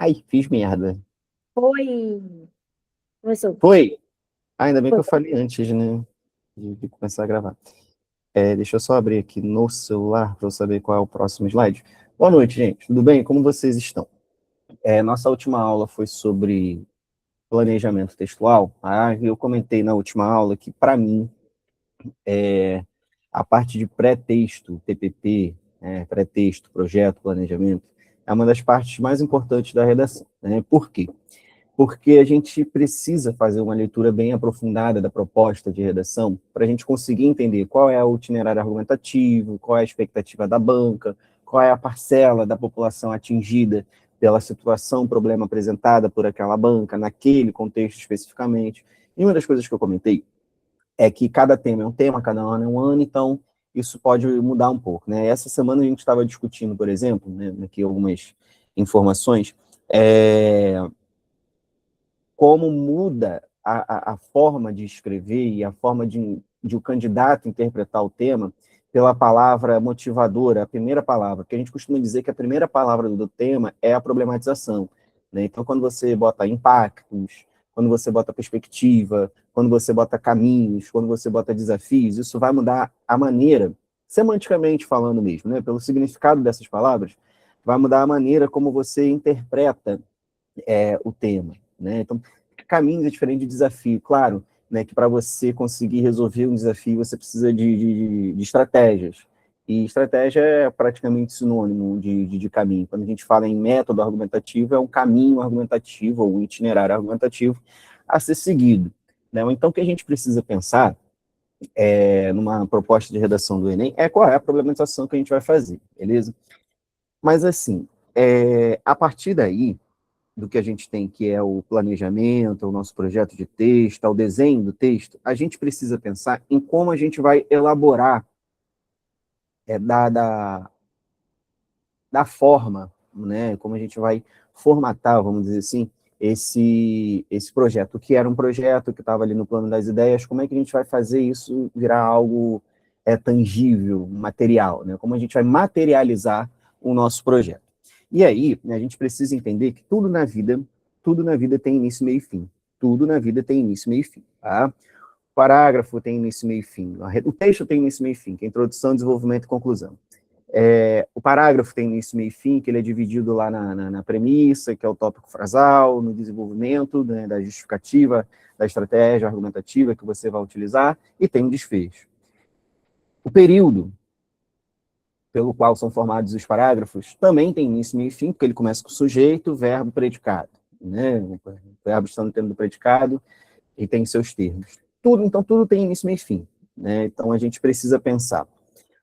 Ai, fiz merda. Oi! Começou. Foi? Ah, ainda bem que Foi. eu falei antes, né? De começar a gravar. Deixa eu só abrir aqui no celular para eu saber qual é o próximo slide. Boa noite, gente. Tudo bem? Como vocês estão? Nossa última aula foi sobre planejamento textual. Eu comentei na última aula que, para mim, a parte de pré-texto, TPP, pré-texto, projeto, planejamento, é uma das partes mais importantes da redação. Né? Por quê? Porque a gente precisa fazer uma leitura bem aprofundada da proposta de redação para a gente conseguir entender qual é o itinerário argumentativo, qual é a expectativa da banca, qual é a parcela da população atingida pela situação, problema apresentada por aquela banca, naquele contexto especificamente. E uma das coisas que eu comentei é que cada tema é um tema, cada ano é um ano, então isso pode mudar um pouco. Né? Essa semana a gente estava discutindo, por exemplo, né, aqui algumas informações, é, como muda a forma de escrever e a forma de o candidato interpretar o tema pela palavra motivadora, a primeira palavra, porque a gente costuma dizer que a primeira palavra do tema é a problematização. Né? Então, quando você bota impactos, quando você bota perspectiva, quando você bota caminhos, quando você bota desafios, isso vai mudar a maneira, semanticamente falando mesmo, né? Pelo significado dessas palavras, vai mudar a maneira como você interpreta o tema. Né? Então, caminhos é diferente de desafio. Claro, né, que para você conseguir resolver um desafio, você precisa de estratégias. E estratégia é praticamente sinônimo de caminho. Quando a gente fala em método argumentativo, é um caminho argumentativo ou um itinerário argumentativo a ser seguido. Né? Então, o que a gente precisa pensar numa proposta de redação do Enem é qual é a problematização que a gente vai fazer, beleza? Mas, assim, a partir daí, do que a gente tem, que é o planejamento, o nosso projeto de texto, o desenho do texto, a gente precisa pensar em como a gente vai elaborar da forma, né, como a gente vai formatar, vamos dizer assim, esse projeto, o que era um projeto que estava ali no plano das ideias, como é que a gente vai fazer isso virar algo tangível, material, né? Como a gente vai materializar o nosso projeto. E aí, né, a gente precisa entender que tudo na vida tem início, meio e fim. Tudo na vida tem início, meio e fim, tá? O parágrafo tem início, meio e fim. O texto tem início, meio e fim, que é introdução, desenvolvimento e conclusão. O parágrafo tem início, meio e fim, que ele é dividido lá na premissa, que é o tópico frasal, no desenvolvimento, né, da justificativa, da estratégia argumentativa que você vai utilizar, e tem um desfecho. O período pelo qual são formados os parágrafos também tem início, meio e fim, porque ele começa com sujeito, verbo, predicado. Né? O verbo está no termo do predicado e tem seus termos. Então, tudo tem início, meio e fim. Né? Então, a gente precisa pensar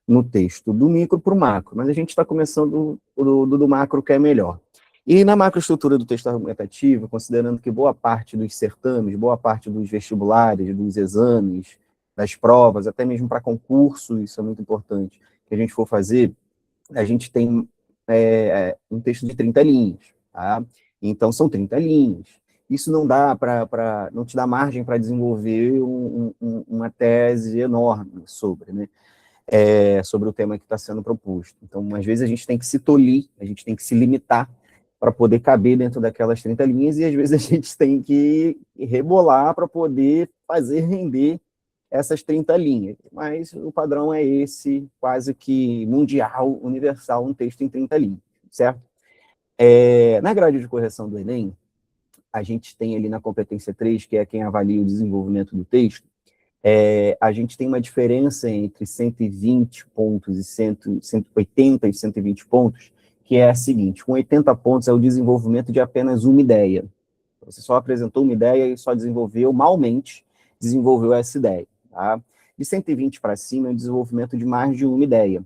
no texto do micro para o macro, mas a gente está começando do macro, que é melhor. E na macroestrutura do texto argumentativo, considerando que boa parte dos certames, boa parte dos vestibulares, dos exames, das provas, até mesmo para concurso, isso é muito importante, que a gente for fazer, a gente tem um texto de 30 linhas, tá? Então, são 30 linhas. Isso não dá não te dá margem para desenvolver uma tese enorme sobre, né? Sobre o tema que está sendo proposto. Então, às vezes, a gente tem que se tolir, a gente tem que se limitar para poder caber dentro daquelas 30 linhas, e às vezes a gente tem que rebolar para poder fazer render essas 30 linhas. Mas o padrão é esse, quase que mundial, universal, um texto em 30 linhas, certo? Na grade de correção do Enem, a gente tem ali na competência 3, que é quem avalia o desenvolvimento do texto, a gente tem uma diferença entre 120 pontos e 180 e 120 pontos, que é a seguinte: com 80 pontos é o desenvolvimento de apenas uma ideia. Você só apresentou uma ideia e só desenvolveu, malmente, desenvolveu essa ideia. Tá? De 120 para cima é o desenvolvimento de mais de uma ideia.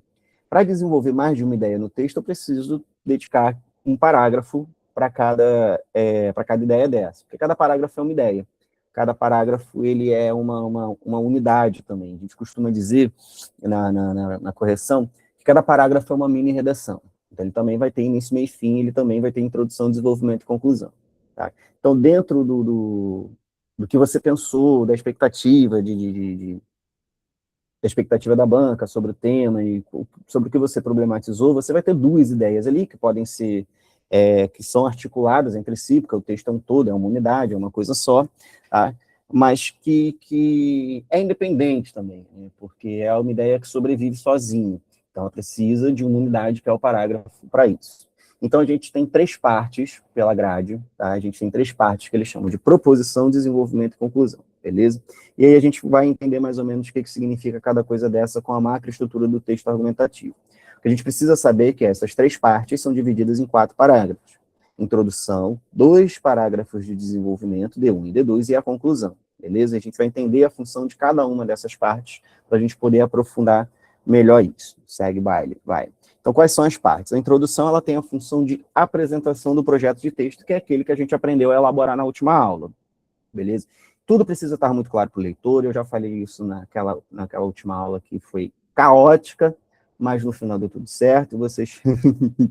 Para desenvolver mais de uma ideia no texto, eu preciso dedicar um parágrafo para cada ideia dessa, porque cada parágrafo é uma ideia. Cada parágrafo ele é uma unidade também. A gente costuma dizer na correção que cada parágrafo é uma mini redação. Então, ele também vai ter início, meio e fim, ele também vai ter introdução, desenvolvimento e conclusão. Tá? Então, dentro do que você pensou, da expectativa da expectativa da banca sobre o tema e sobre o que você problematizou, você vai ter duas ideias ali que podem ser que são articuladas entre si, porque o texto é um todo, é uma unidade, é uma coisa só, tá? Mas que é independente também, né? Porque é uma ideia que sobrevive sozinha. Então, ela precisa de uma unidade, que é o parágrafo, para isso. Então, a gente tem 3 partes pela grade, tá? A gente tem 3 partes que eles chamam de proposição, desenvolvimento e conclusão, beleza? E aí a gente vai entender mais ou menos o que significa cada coisa dessa com a macroestrutura do texto argumentativo. O que a gente precisa saber é que essas 3 partes são divididas em 4 parágrafos. Introdução, 2 parágrafos de desenvolvimento, D1 e D2, e a conclusão, beleza? A gente vai entender a função de cada uma dessas partes para a gente poder aprofundar melhor isso. Segue baile, vai. Então, quais são as partes? A introdução, ela tem a função de apresentação do projeto de texto, que é aquele que a gente aprendeu a elaborar na última aula, beleza? Tudo precisa estar muito claro para o leitor, eu já falei isso naquela última aula que foi caótica, mas no final deu tudo certo, vocês,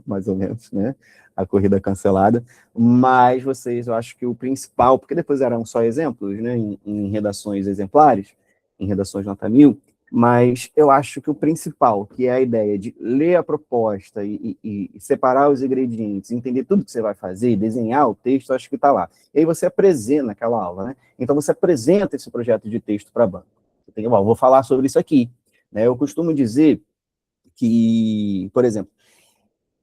mais ou menos, né, a corrida cancelada, mas vocês, eu acho que o principal, porque depois eram só exemplos, né, em redações exemplares, em redações nota 1000, mas eu acho que o principal, que é a ideia de ler a proposta e separar os ingredientes, entender tudo que você vai fazer, desenhar o texto, acho que está lá. E aí você apresenta naquela aula, né? Então você apresenta esse projeto de texto para a banca. Vou falar sobre isso aqui. Né? Eu costumo dizer que, por exemplo,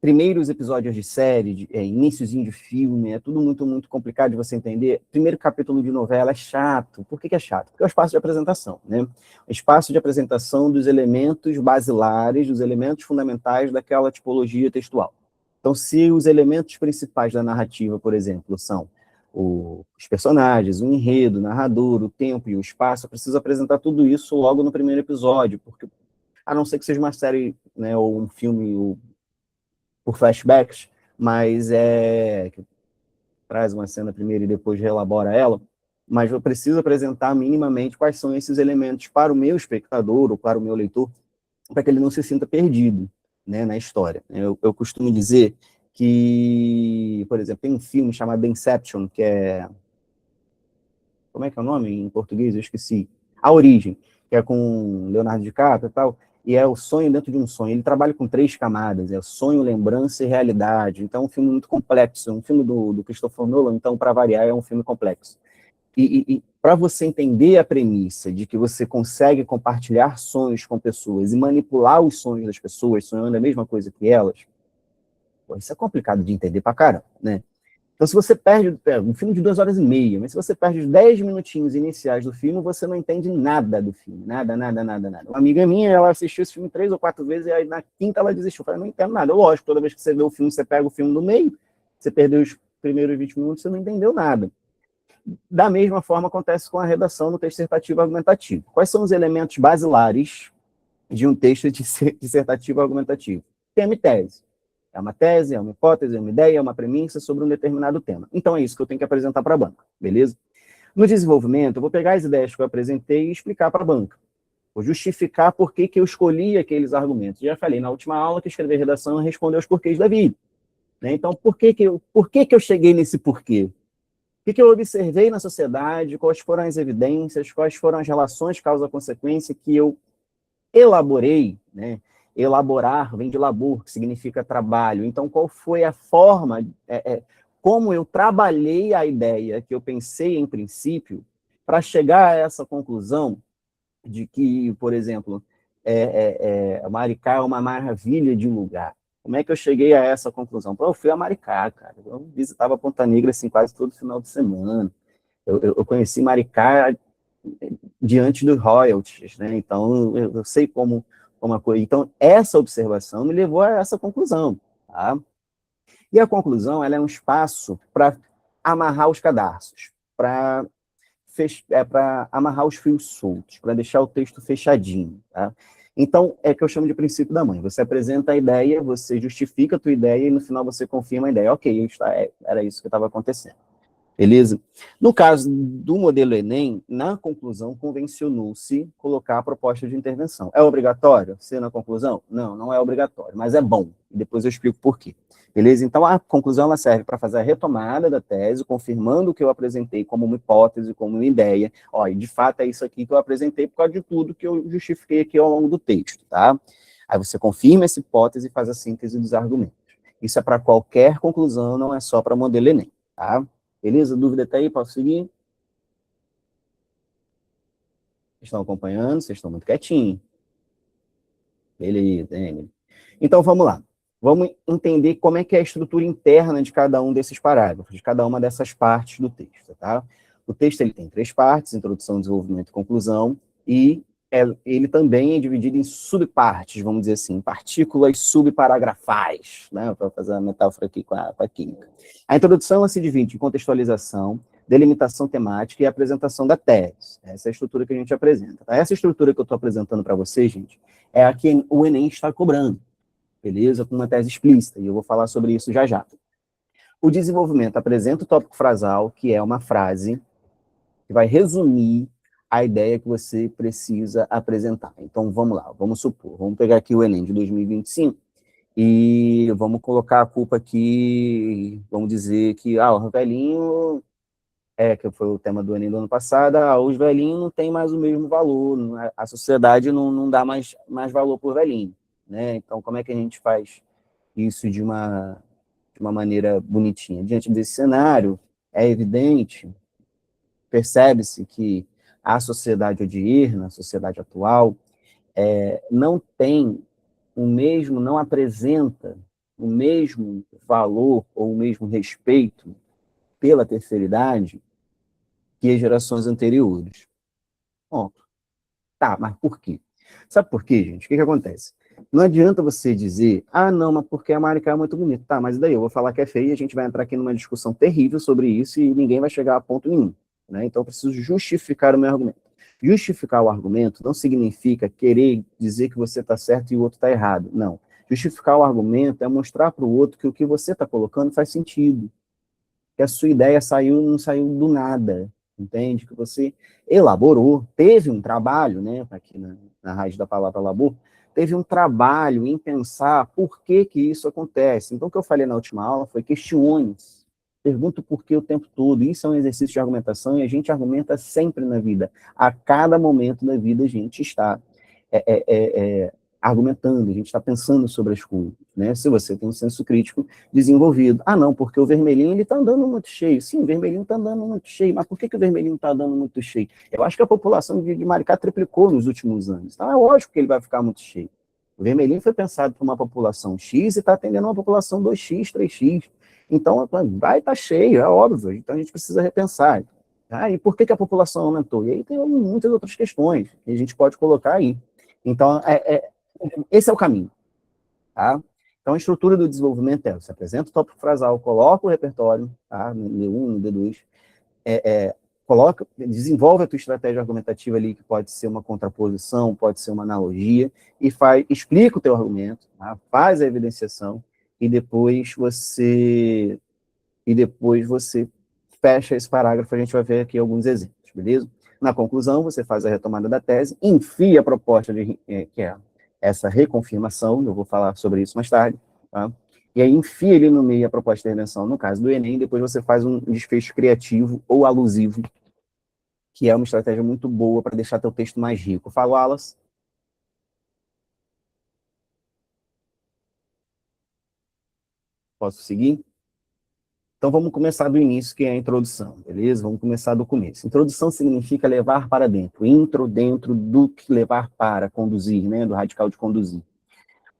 primeiros episódios de série, iniciozinho de filme, é tudo muito, muito complicado de você entender. Primeiro capítulo de novela é chato. Por que é chato? Porque é o espaço de apresentação, né? O espaço de apresentação dos elementos basilares, dos elementos fundamentais daquela tipologia textual. Então, se os elementos principais da narrativa, por exemplo, são os personagens, o enredo, o narrador, o tempo e o espaço, eu preciso apresentar tudo isso logo no primeiro episódio, porque, a não ser que seja uma série, né, ou um filme por flashbacks, mas que traz uma cena primeiro e depois reelabora ela, mas eu preciso apresentar minimamente quais são esses elementos para o meu espectador ou para o meu leitor, para que ele não se sinta perdido, né, na história. Eu costumo dizer que, por exemplo, tem um filme chamado The Inception, que é... Como é que é o nome em português? Eu esqueci. A Origem, que é com Leonardo DiCaprio e tal, e é o sonho dentro de um sonho. Ele trabalha com 3 camadas, é sonho, lembrança e realidade. Então, é um filme muito complexo, é um filme do Christopher Nolan, então, para variar, é um filme complexo. E para você entender a premissa de que você consegue compartilhar sonhos com pessoas e manipular os sonhos das pessoas, sonhando a mesma coisa que elas, pô, isso é complicado de entender pra caramba, né? Então, se você perde um filme de 2 horas e meia, mas se você perde os 10 minutinhos iniciais do filme, você não entende nada do filme. Nada, nada, nada, nada. Uma amiga minha, ela assistiu esse filme 3 ou 4 vezes, e aí na quinta ela desistiu. Eu falei, não entendo nada. Lógico, toda vez que você vê o filme, você pega o filme do meio, você perdeu os primeiros 20 minutos, você não entendeu nada. Da mesma forma, acontece com a redação no texto dissertativo argumentativo. Quais são os elementos basilares de um texto dissertativo argumentativo? Tema e tese. É uma tese, é uma hipótese, é uma ideia, é uma premissa sobre um determinado tema. Então é isso que eu tenho que apresentar para a banca, beleza? No desenvolvimento, eu vou pegar as ideias que eu apresentei e explicar para a banca. Vou justificar por que eu escolhi aqueles argumentos. Já falei na última aula que escrever redação é responder aos porquês da vida. Né? Então, por que eu cheguei nesse porquê? O que eu observei na sociedade, quais foram as evidências, quais foram as relações causa-consequência que eu elaborei, né? Elaborar vem de labor, que significa trabalho. Então, qual foi a forma, como eu trabalhei a ideia que eu pensei em princípio para chegar a essa conclusão de que, por exemplo, Maricá é uma maravilha de um lugar. Como é que eu cheguei a essa conclusão? Pô, eu fui a Maricá, cara. Eu visitava Ponta Negra assim, quase todo final de semana. Eu conheci Maricá diante dos royalties, né? Então, eu sei como uma coisa. Então, essa observação me levou a essa conclusão, tá? E a conclusão, ela é um espaço para amarrar os cadarços, para amarrar os fios soltos, para deixar o texto fechadinho, tá? Então, é que eu chamo de princípio da mãe. Você apresenta a ideia, você justifica a tua ideia e no final você confirma a ideia. Ok, era isso que estava acontecendo. Beleza? No caso do modelo Enem, na conclusão, convencionou-se colocar a proposta de intervenção. É obrigatório ser na conclusão? Não, não é obrigatório, mas é bom. E depois eu explico por quê. Beleza? Então, a conclusão ela serve para fazer a retomada da tese, confirmando o que eu apresentei como uma hipótese, como uma ideia. Ó, e de fato é isso aqui que eu apresentei por causa de tudo que eu justifiquei aqui ao longo do texto, tá? Aí você confirma essa hipótese e faz a síntese dos argumentos. Isso é para qualquer conclusão, não é só para modelo Enem, tá? Beleza? Dúvida até aí? Posso seguir? Vocês estão acompanhando? Vocês estão muito quietinhos. Beleza, Emily. Então, vamos lá. Vamos entender como é que é a estrutura interna de cada um desses parágrafos, de cada uma dessas partes do texto, tá? O texto ele tem 3 partes, introdução, desenvolvimento e conclusão, e ele também é dividido em subpartes, vamos dizer assim, partículas subparagrafais, né? Para fazer a metáfora aqui com a química. A introdução ela se divide em contextualização, delimitação temática e apresentação da tese. Essa é a estrutura que a gente apresenta. Tá? Essa estrutura que eu estou apresentando para vocês, gente, é a que o Enem está cobrando, beleza? Com uma tese explícita, e eu vou falar sobre isso já já. O desenvolvimento apresenta o tópico frasal, que é uma frase que vai resumir a ideia que você precisa apresentar. Então, vamos lá, vamos supor, vamos pegar aqui o Enem de 2025 e vamos colocar a culpa aqui, vamos dizer que, o velhinho, que foi o tema do Enem do ano passado, os velhinhos não têm mais o mesmo valor, a sociedade não dá mais valor por velhinho, né? Então, como é que a gente faz isso de uma maneira bonitinha? Diante desse cenário, é evidente, percebe-se que a sociedade odierna, a sociedade atual, não tem não apresenta o mesmo valor ou o mesmo respeito pela terceira idade que as gerações anteriores. Ponto. Tá, mas por quê? Sabe por quê, gente? O que acontece? Não adianta você dizer, não, mas porque a Maricá é muito bonita. Tá, mas daí eu vou falar que é feia e a gente vai entrar aqui numa discussão terrível sobre isso e ninguém vai chegar a ponto nenhum. Né? Então eu preciso justificar o meu argumento. Justificar o argumento não significa querer dizer que você está certo e o outro está errado. Não. Justificar o argumento é mostrar para o outro que o que você está colocando faz sentido. Que a sua ideia não saiu do nada, entende? Que você elaborou, teve um trabalho, né, aqui na raiz da palavra labor, teve um trabalho em pensar por que isso acontece. Então, o que eu falei na última aula foi questione-se, pergunta o porquê o tempo todo. Isso é um exercício de argumentação e a gente argumenta sempre na vida. A cada momento da vida a gente está argumentando, a gente está pensando sobre as coisas, né? Se você tem um senso crítico desenvolvido. Não, porque o vermelhinho ele está andando muito cheio. Sim, o vermelhinho está andando muito cheio, mas por que o vermelhinho está andando muito cheio? Eu acho que a população de Maricá triplicou nos últimos anos. Então é lógico que ele vai ficar muito cheio. O vermelhinho foi pensado para uma população X e está atendendo uma população 2X, 3X. Então vai estar cheio, é óbvio. Então a gente precisa repensar. E por que a população aumentou? E aí tem muitas outras questões que a gente pode colocar aí. Então, esse é o caminho, tá? Então, a estrutura do desenvolvimento você apresenta o tópico frasal, coloca o repertório, tá? No D1, no D2, desenvolve a tua estratégia argumentativa ali, que pode ser uma contraposição, pode ser uma analogia, e explica o teu argumento, tá? Faz a evidenciação, e depois você fecha esse parágrafo, a gente vai ver aqui alguns exemplos, beleza? Na conclusão, você faz a retomada da tese, enfia a proposta que é essa reconfirmação, eu vou falar sobre isso mais tarde, tá? E aí enfia ali no meio a proposta de redenção, no caso do Enem, depois você faz um desfecho criativo ou alusivo, que é uma estratégia muito boa para deixar teu texto mais rico. Fala, Wallace. Posso seguir? Então vamos começar do início, que é a introdução, beleza? Vamos começar do começo. Introdução significa levar para dentro, intro dentro do que levar para, conduzir, né? Do radical de conduzir.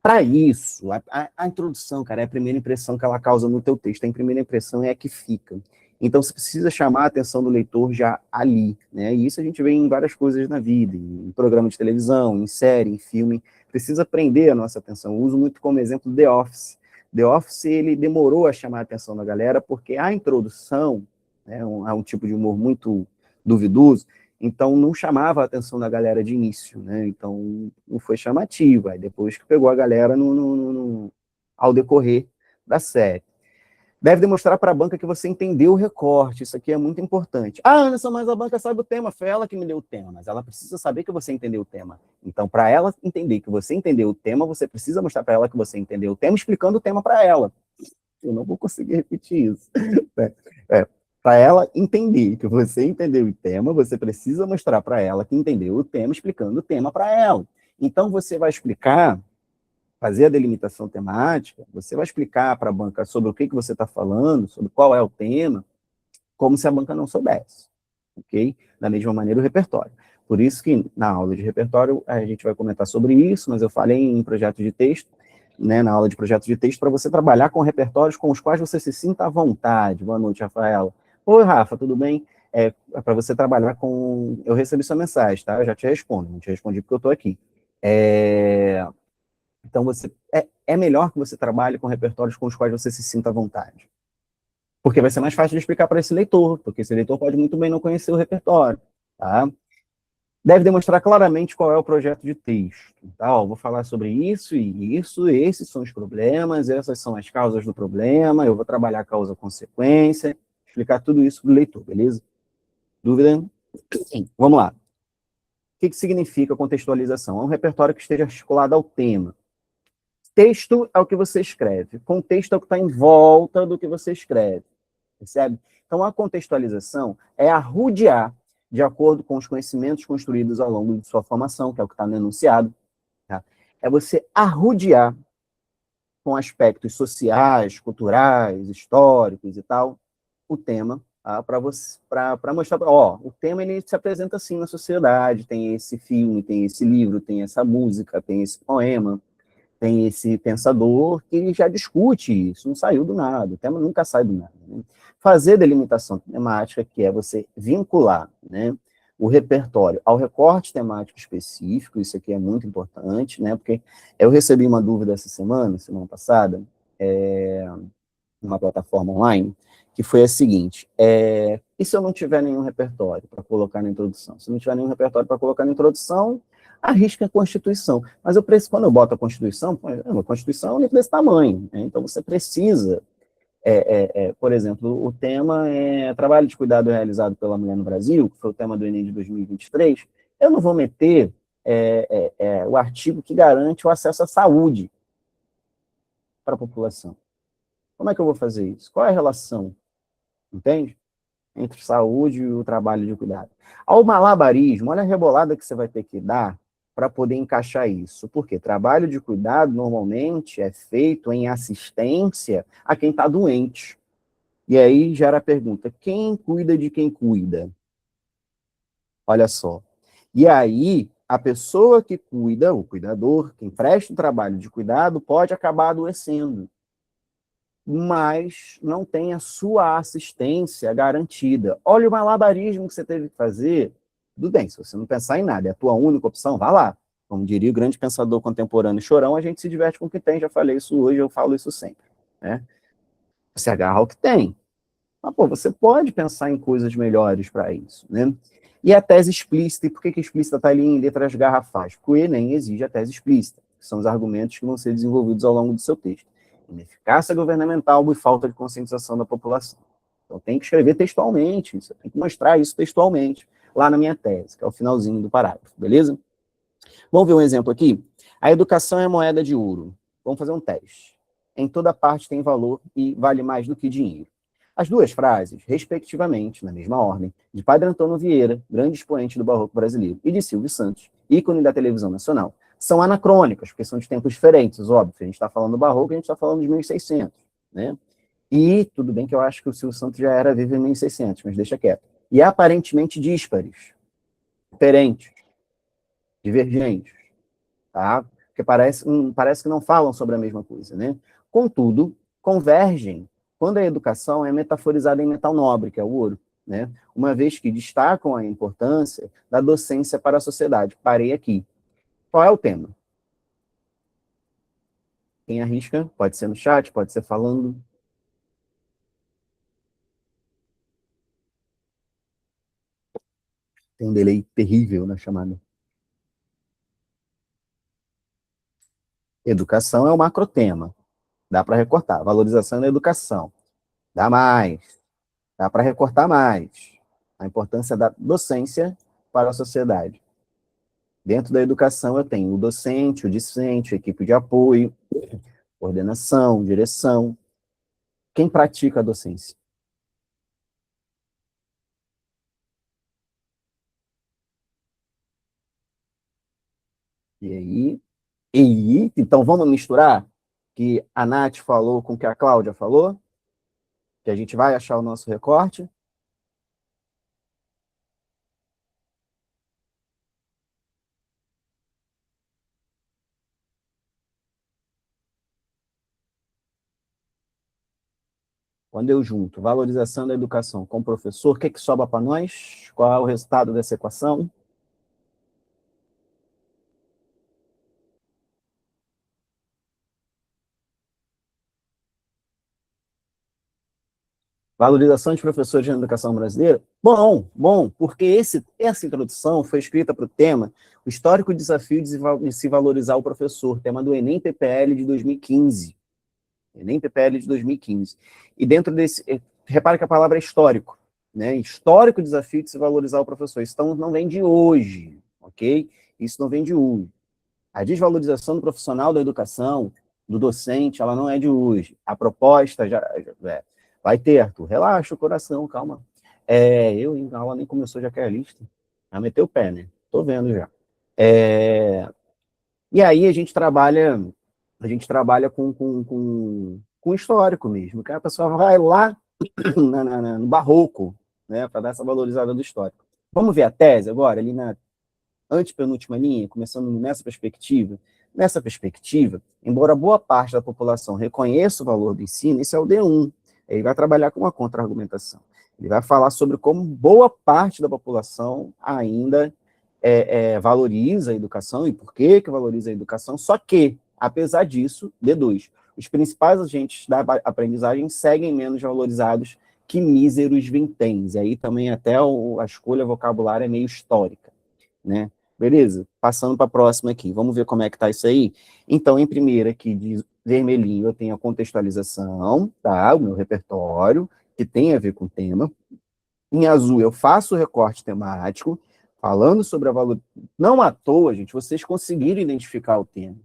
Para isso, a introdução, cara, é a primeira impressão que ela causa no teu texto. A primeira impressão é a que fica. Então, você precisa chamar a atenção do leitor já ali, né? E isso a gente vê em várias coisas na vida, em programa de televisão, em série, em filme. Precisa prender a nossa atenção. Eu uso muito como exemplo The Office. The Office, ele demorou a chamar a atenção da galera, porque a introdução, né, é um tipo de humor muito duvidoso, então não chamava a atenção da galera de início, né? Então não foi chamativo. Aí depois que pegou a galera ao decorrer da série. Deve demonstrar para a banca que você entendeu o recorte. Isso aqui é muito importante. Anderson, mas a banca sabe o tema. Foi ela que me deu o tema. Mas ela precisa saber que você entendeu o tema. Então, para ela entender que você entendeu o tema, você precisa mostrar para ela que você entendeu o tema, explicando o tema para ela. Eu não vou conseguir repetir isso. Para ela entender que você entendeu o tema, você precisa mostrar para ela que entendeu o tema, explicando o tema para ela. Então, você vai explicar fazer a delimitação temática, você vai explicar para a banca sobre o que você está falando, sobre qual é o tema, como se a banca não soubesse, ok? Da mesma maneira o repertório. Por isso que na aula de repertório a gente vai comentar sobre isso, mas eu falei em projeto de texto, né, na aula de projeto de texto, para você trabalhar com repertórios com os quais você se sinta à vontade. Boa noite, Rafaela. Oi, Rafa, tudo bem? Para você trabalhar com... Eu recebi sua mensagem, tá? Eu já te respondo, não te respondi porque eu estou aqui. Então, é melhor que você trabalhe com repertórios com os quais você se sinta à vontade. Porque vai ser mais fácil de explicar para esse leitor, porque esse leitor pode muito bem não conhecer o repertório, tá? Deve demonstrar claramente qual é o projeto de texto. Tá? Ó, vou falar sobre isso e isso, esses são os problemas, essas são as causas do problema, eu vou trabalhar causa-consequência, explicar tudo isso para o leitor, beleza? Dúvida? Sim. Vamos lá. O que significa contextualização? É um repertório que esteja articulado ao tema. Texto é o que você escreve, contexto é o que está em volta do que você escreve, percebe? Então, a contextualização é arrodear de acordo com os conhecimentos construídos ao longo de sua formação, que é o que está no enunciado, tá? É você arrodear com aspectos sociais, culturais, históricos e tal, o tema, tá? Para mostrar, ó, o tema ele se apresenta assim na sociedade, tem esse filme, tem esse livro, tem essa música, tem esse poema, tem esse pensador que já discute isso, não saiu do nada, o tema nunca sai do nada. Né? Fazer delimitação temática, que é você vincular, né, o repertório ao recorte temático específico, isso aqui é muito importante, né, porque eu recebi uma dúvida essa semana passada, numa plataforma online, que foi a seguinte, e se eu não tiver nenhum repertório para colocar na introdução? Se não tiver nenhum repertório para colocar na introdução, arrisca a Constituição. Mas quando eu boto a Constituição, a Constituição é um livro desse tamanho, né? Então você precisa, por exemplo, o tema é trabalho de cuidado realizado pela mulher no Brasil, que foi o tema do Enem de 2023, eu não vou meter o artigo que garante o acesso à saúde para a população. Como é que eu vou fazer isso? Qual é a relação, entende? Entre saúde e o trabalho de cuidado. Ao malabarismo, olha a rebolada que você vai ter que dar para poder encaixar isso. Porque trabalho de cuidado, normalmente, é feito em assistência a quem está doente. E aí gera a pergunta, quem cuida de quem cuida? Olha só. E aí, a pessoa que cuida, o cuidador, quem presta o trabalho de cuidado, pode acabar adoecendo, mas não tem a sua assistência garantida. Olha o malabarismo que você teve que fazer. Tudo bem, se você não pensar em nada, é a tua única opção, vá lá. Como diria o grande pensador contemporâneo Chorão, a gente se diverte com o que tem, já falei isso hoje, eu falo isso sempre. Né? Você agarra o que tem. Mas, pô, você pode pensar em coisas melhores para isso. Né? E a tese explícita, e por que explícita está ali em letras garrafais? Porque o Enem exige a tese explícita, que são os argumentos que vão ser desenvolvidos ao longo do seu texto. Ineficácia governamental e falta de conscientização da população. Então, tem que escrever textualmente, isso, tem que mostrar isso textualmente, lá na minha tese, que é o finalzinho do parágrafo, beleza? Vamos ver um exemplo aqui? A educação é moeda de ouro. Vamos fazer um teste. Em toda parte tem valor e vale mais do que dinheiro. As duas frases, respectivamente, na mesma ordem, de Padre Antônio Vieira, grande expoente do barroco brasileiro, e de Silvio Santos, ícone da televisão nacional, são anacrônicas, porque são de tempos diferentes, óbvio. A gente está falando do barroco, a gente está falando de 1600, né? E tudo bem que eu acho que o Silvio Santos já era vivo em 1600, mas deixa quieto. E aparentemente díspares, diferentes, divergentes, tá? Porque parece que não falam sobre a mesma coisa, né? Contudo, convergem quando a educação é metaforizada em metal nobre, que é o ouro, né? Uma vez que destacam a importância da docência para a sociedade. Parei aqui. Qual é o tema? Quem arrisca? Pode ser no chat, pode ser falando. Tem um delay terrível na chamada. Educação é o macrotema. Dá para recortar. Valorização da educação. Dá mais. Dá para recortar mais. A importância da docência para a sociedade. Dentro da educação eu tenho o docente, o discente, a equipe de apoio, coordenação, direção. Quem pratica a docência? E aí, E, então, vamos misturar que a Nath falou com o que a Cláudia falou? Que a gente vai achar o nosso recorte? Quando eu junto valorização da educação com o professor, o que sobra para nós? Qual é o resultado dessa equação? Valorização de professores na educação brasileira? Bom, porque essa introdução foi escrita para o tema o histórico desafio de se valorizar o professor, tema do Enem PPL de 2015. Enem PPL de 2015. E dentro desse, repare que a palavra é histórico, né? Histórico desafio de se valorizar o professor. Isso não vem de hoje, ok? Isso não vem de hoje. A desvalorização do profissional da educação, do docente, ela não é de hoje. A proposta vai ter, Arthur. Relaxa o coração, calma. A aula nem começou, já quer a lista. Já meteu o pé, né? Tô vendo já. E aí a gente trabalha com histórico mesmo, que a pessoa vai lá no barroco, né, para dar essa valorizada do histórico. Vamos ver a tese agora, ali na antepenúltima linha, começando nessa perspectiva. Nessa perspectiva, embora boa parte da população reconheça o valor do ensino, esse é o D1. Ele vai trabalhar com uma contra-argumentação. Ele vai falar sobre como boa parte da população ainda valoriza a educação e por que valoriza a educação, só que, apesar disso, D2, os principais agentes da aprendizagem seguem menos valorizados que míseros vinténs. E aí também até a escolha vocabulária é meio histórica, né? Beleza? Passando para a próxima aqui. Vamos ver como é que está isso aí? Então, em primeira, aqui de vermelhinho, eu tenho a contextualização, tá? O meu repertório, que tem a ver com o tema. Em azul, eu faço o recorte temático, falando sobre a valor. Não à toa, gente, vocês conseguiram identificar o tema.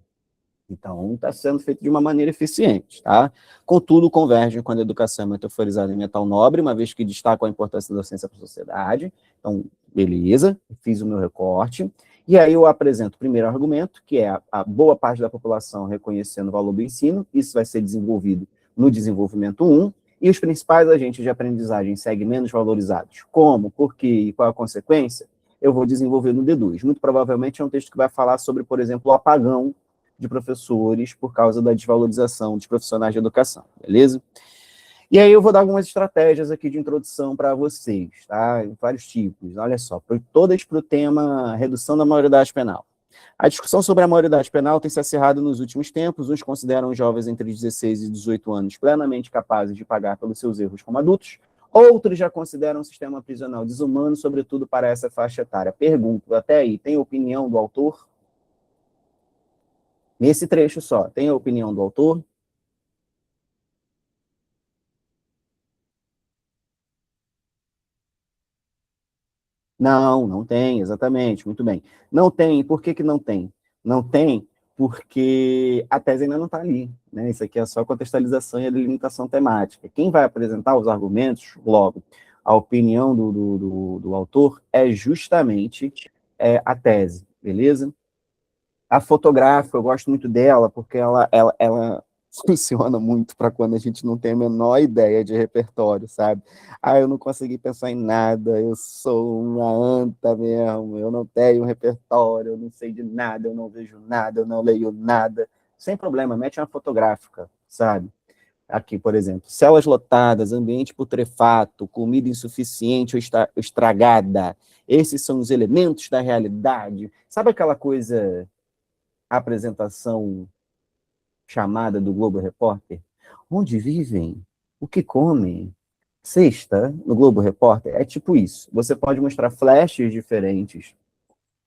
Então, está sendo feito de uma maneira eficiente, tá? Contudo, converge quando a educação é metaforizada em metal nobre, uma vez que destaca a importância da docência para a sociedade. Então, beleza, fiz o meu recorte. E aí eu apresento o primeiro argumento, que é a boa parte da população reconhecendo o valor do ensino. Isso vai ser desenvolvido no desenvolvimento 1. E os principais agentes de aprendizagem seguem menos valorizados. Como, por quê e qual a consequência? Eu vou desenvolver no D2. Muito provavelmente é um texto que vai falar sobre, por exemplo, o apagão de professores por causa da desvalorização dos profissionais de educação, beleza? E aí eu vou dar algumas estratégias aqui de introdução para vocês, tá? Vários tipos, olha só, todas para o tema redução da maioridade penal. A discussão sobre a maioridade penal tem se acirrado nos últimos tempos. Uns consideram os jovens entre 16 e 18 anos plenamente capazes de pagar pelos seus erros como adultos. Outros já consideram o sistema prisional desumano, sobretudo para essa faixa etária. Pergunto, até aí, tem opinião do autor? Nesse trecho só, tem a opinião do autor? Não, não tem, exatamente, muito bem. Não tem, por que não tem? Não tem porque a tese ainda não está ali, né? Isso aqui é só contextualização e a delimitação temática. Quem vai apresentar os argumentos, logo, a opinião do autor é justamente a tese, beleza? A fotográfica, eu gosto muito dela, porque ela funciona muito para quando a gente não tem a menor ideia de repertório, sabe? Eu não consegui pensar em nada, eu sou uma anta mesmo, eu não tenho repertório, eu não sei de nada, eu não vejo nada, eu não leio nada. Sem problema, mete uma fotográfica, sabe? Aqui, por exemplo, celas lotadas, ambiente putrefato, comida insuficiente ou estragada. Esses são os elementos da realidade. Sabe aquela coisa apresentação chamada do Globo Repórter? Onde vivem? O que comem? Sexta, no Globo Repórter, é tipo isso. Você pode mostrar flashes diferentes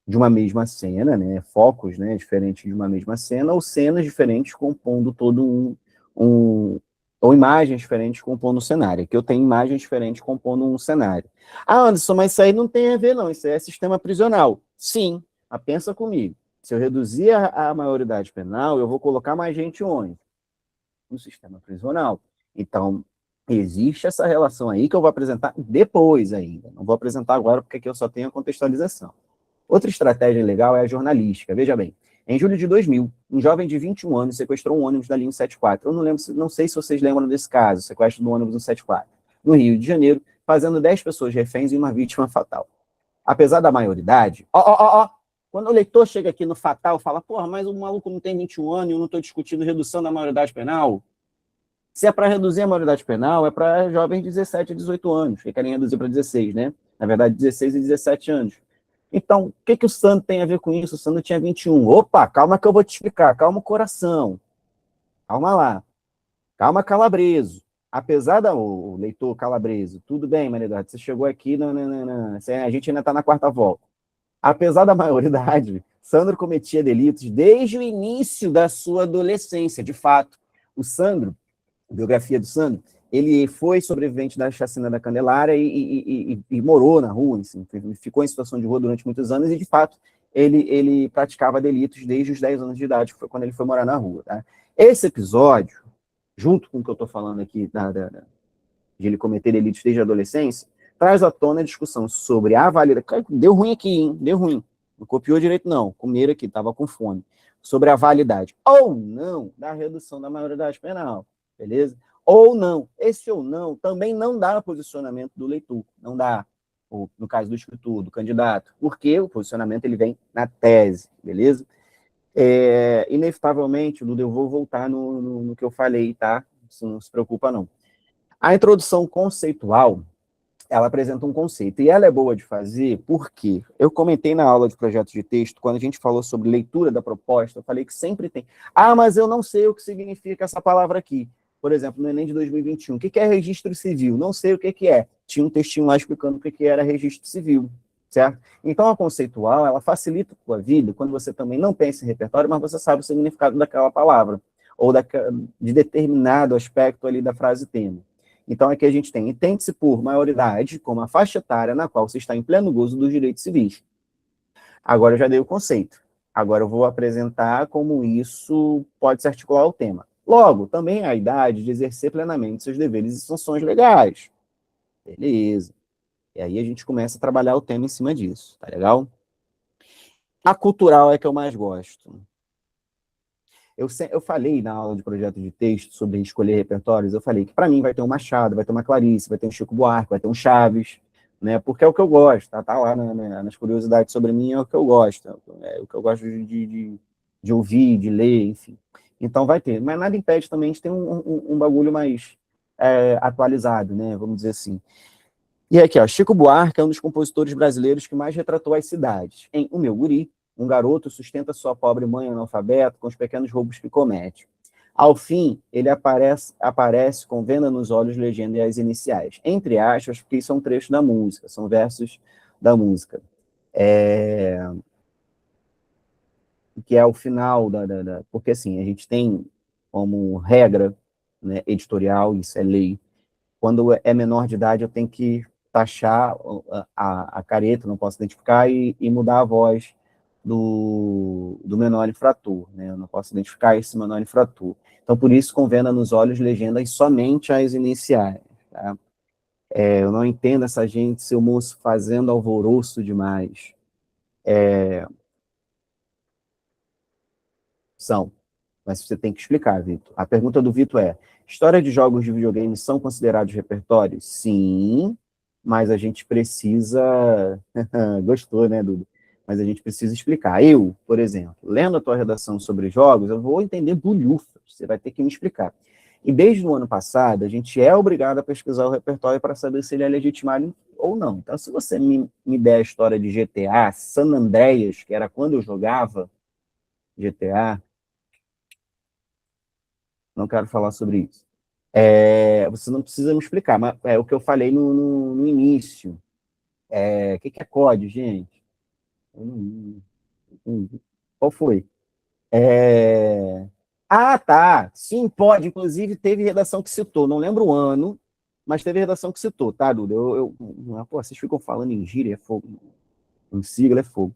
de uma mesma cena, né? Focos, né? Diferentes de uma mesma cena, ou cenas diferentes compondo todo um ou imagens diferentes compondo um cenário. Aqui eu tenho imagens diferentes compondo um cenário. Anderson, mas isso aí não tem a ver, não. Isso aí é sistema prisional. Sim, mas pensa comigo. Se eu reduzir a maioridade penal, eu vou colocar mais gente onde? No sistema prisional. Então, existe essa relação aí que eu vou apresentar depois ainda. Não vou apresentar agora porque aqui eu só tenho a contextualização. Outra estratégia legal é a jornalística. Veja bem, Em julho de 2000, um jovem de 21 anos sequestrou um ônibus da linha 174. Eu não lembro, não sei se vocês lembram desse caso, sequestro do ônibus 174, no Rio de Janeiro, fazendo 10 pessoas reféns e uma vítima fatal. Apesar da maioridade, quando o leitor chega aqui no fatal, fala, porra, mas o maluco não tem 21 anos e eu não estou discutindo redução da maioridade penal. Se é para reduzir a maioridade penal, é para jovens de 17 a 18 anos, que querem reduzir para 16, né? Na verdade, 16 e 17 anos. Então, o que o Sandro tem a ver com isso? O Sandro tinha 21. Opa, calma que eu vou te explicar. Calma o coração. Calma lá. Calma, Calabreso. Apesar o leitor Calabreso, tudo bem, Maridade, você chegou aqui, a gente ainda está na quarta volta. Apesar da maioridade, Sandro cometia delitos desde o início da sua adolescência, de fato. O Sandro, a biografia do Sandro, ele foi sobrevivente da chacina da Candelária e morou na rua, assim, ficou em situação de rua durante muitos anos e, de fato, ele praticava delitos desde os 10 anos de idade, que foi quando ele foi morar na rua. Tá? Esse episódio, junto com o que eu estou falando aqui, de ele cometer delitos desde a adolescência, traz à tona a discussão sobre a validade. Deu ruim aqui, hein? Deu ruim. Não copiou direito, não. Comeram aqui, estava com fome. Sobre a validade ou não da redução da maioridade penal. Beleza? Ou não. Esse ou não também não dá posicionamento do leitor. Não dá. Ou, no caso do escritor, do candidato. Porque o posicionamento ele vem na tese. Beleza? Inevitavelmente, Duda, eu vou voltar no que eu falei, tá? Não se preocupa, não. A introdução conceitual, ela apresenta um conceito, e ela é boa de fazer porque eu comentei na aula de projetos de texto, quando a gente falou sobre leitura da proposta, eu falei que sempre tem, mas eu não sei o que significa essa palavra aqui. Por exemplo, no Enem de 2021, o que é registro civil? Não sei o que é. Tinha um textinho lá explicando o que era registro civil, certo? Então, a conceitual, ela facilita a sua vida quando você também não pensa em repertório, mas você sabe o significado daquela palavra, ou de determinado aspecto ali da frase tema. Então, aqui a gente tem, entende-se por maioridade como a faixa etária na qual se está em pleno gozo dos direitos civis. Agora eu já dei o conceito. Agora eu vou apresentar como isso pode se articular ao tema. Logo, também a idade de exercer plenamente seus deveres e funções legais. Beleza. E aí a gente começa a trabalhar o tema em cima disso, tá legal? A cultural é que eu mais gosto. Eu falei na aula de projeto de texto sobre escolher repertórios, eu falei que para mim vai ter um Machado, vai ter uma Clarice, vai ter um Chico Buarque, vai ter um Chaves, né? Porque é o que eu gosto, tá lá nas curiosidades sobre mim, é o que eu gosto, é o que eu gosto de ouvir, de ler, enfim. Então vai ter, mas nada impede também de ter um bagulho mais atualizado, né? Vamos dizer assim. E aqui, ó, Chico Buarque é um dos compositores brasileiros que mais retratou as cidades. Em O Meu Guri, um garoto sustenta sua pobre mãe analfabeta com os pequenos roubos que comete. Ao fim, ele aparece com venda nos olhos, legenda e as iniciais. Entre aspas, porque isso é um trecho da música, são versos da música. Que é o final porque, assim, a gente tem como regra, né, editorial, isso é lei, quando é menor de idade, eu tenho que taxar a careta, não posso identificar, e mudar a voz do menor infrator, né? Eu não posso identificar esse menor infrator. Então, por isso, com venda nos olhos, legendas somente as iniciais. Tá? Eu não entendo essa gente, seu moço, fazendo alvoroço demais. São. Mas você tem que explicar, Vitor. A pergunta do Vitor é: história de jogos de videogame são considerados repertórios? Sim, mas a gente precisa... Gostou, né, Duda? Mas a gente precisa explicar. Eu, por exemplo, lendo a tua redação sobre jogos, eu vou entender bulhufas. Você vai ter que me explicar. E desde o ano passado, a gente é obrigado a pesquisar o repertório para saber se ele é legitimado ou não. Então, se você me der a história de GTA, San Andreas, que era quando eu jogava GTA, não quero falar sobre isso. Você não precisa me explicar, mas é o que eu falei no início. O que é COD, gente? Qual foi? Tá. Sim, pode. Inclusive, teve redação que citou. Não lembro o ano, mas teve redação que citou, tá, Duda? Vocês ficam falando em gíria, é fogo. Em sigla, é fogo.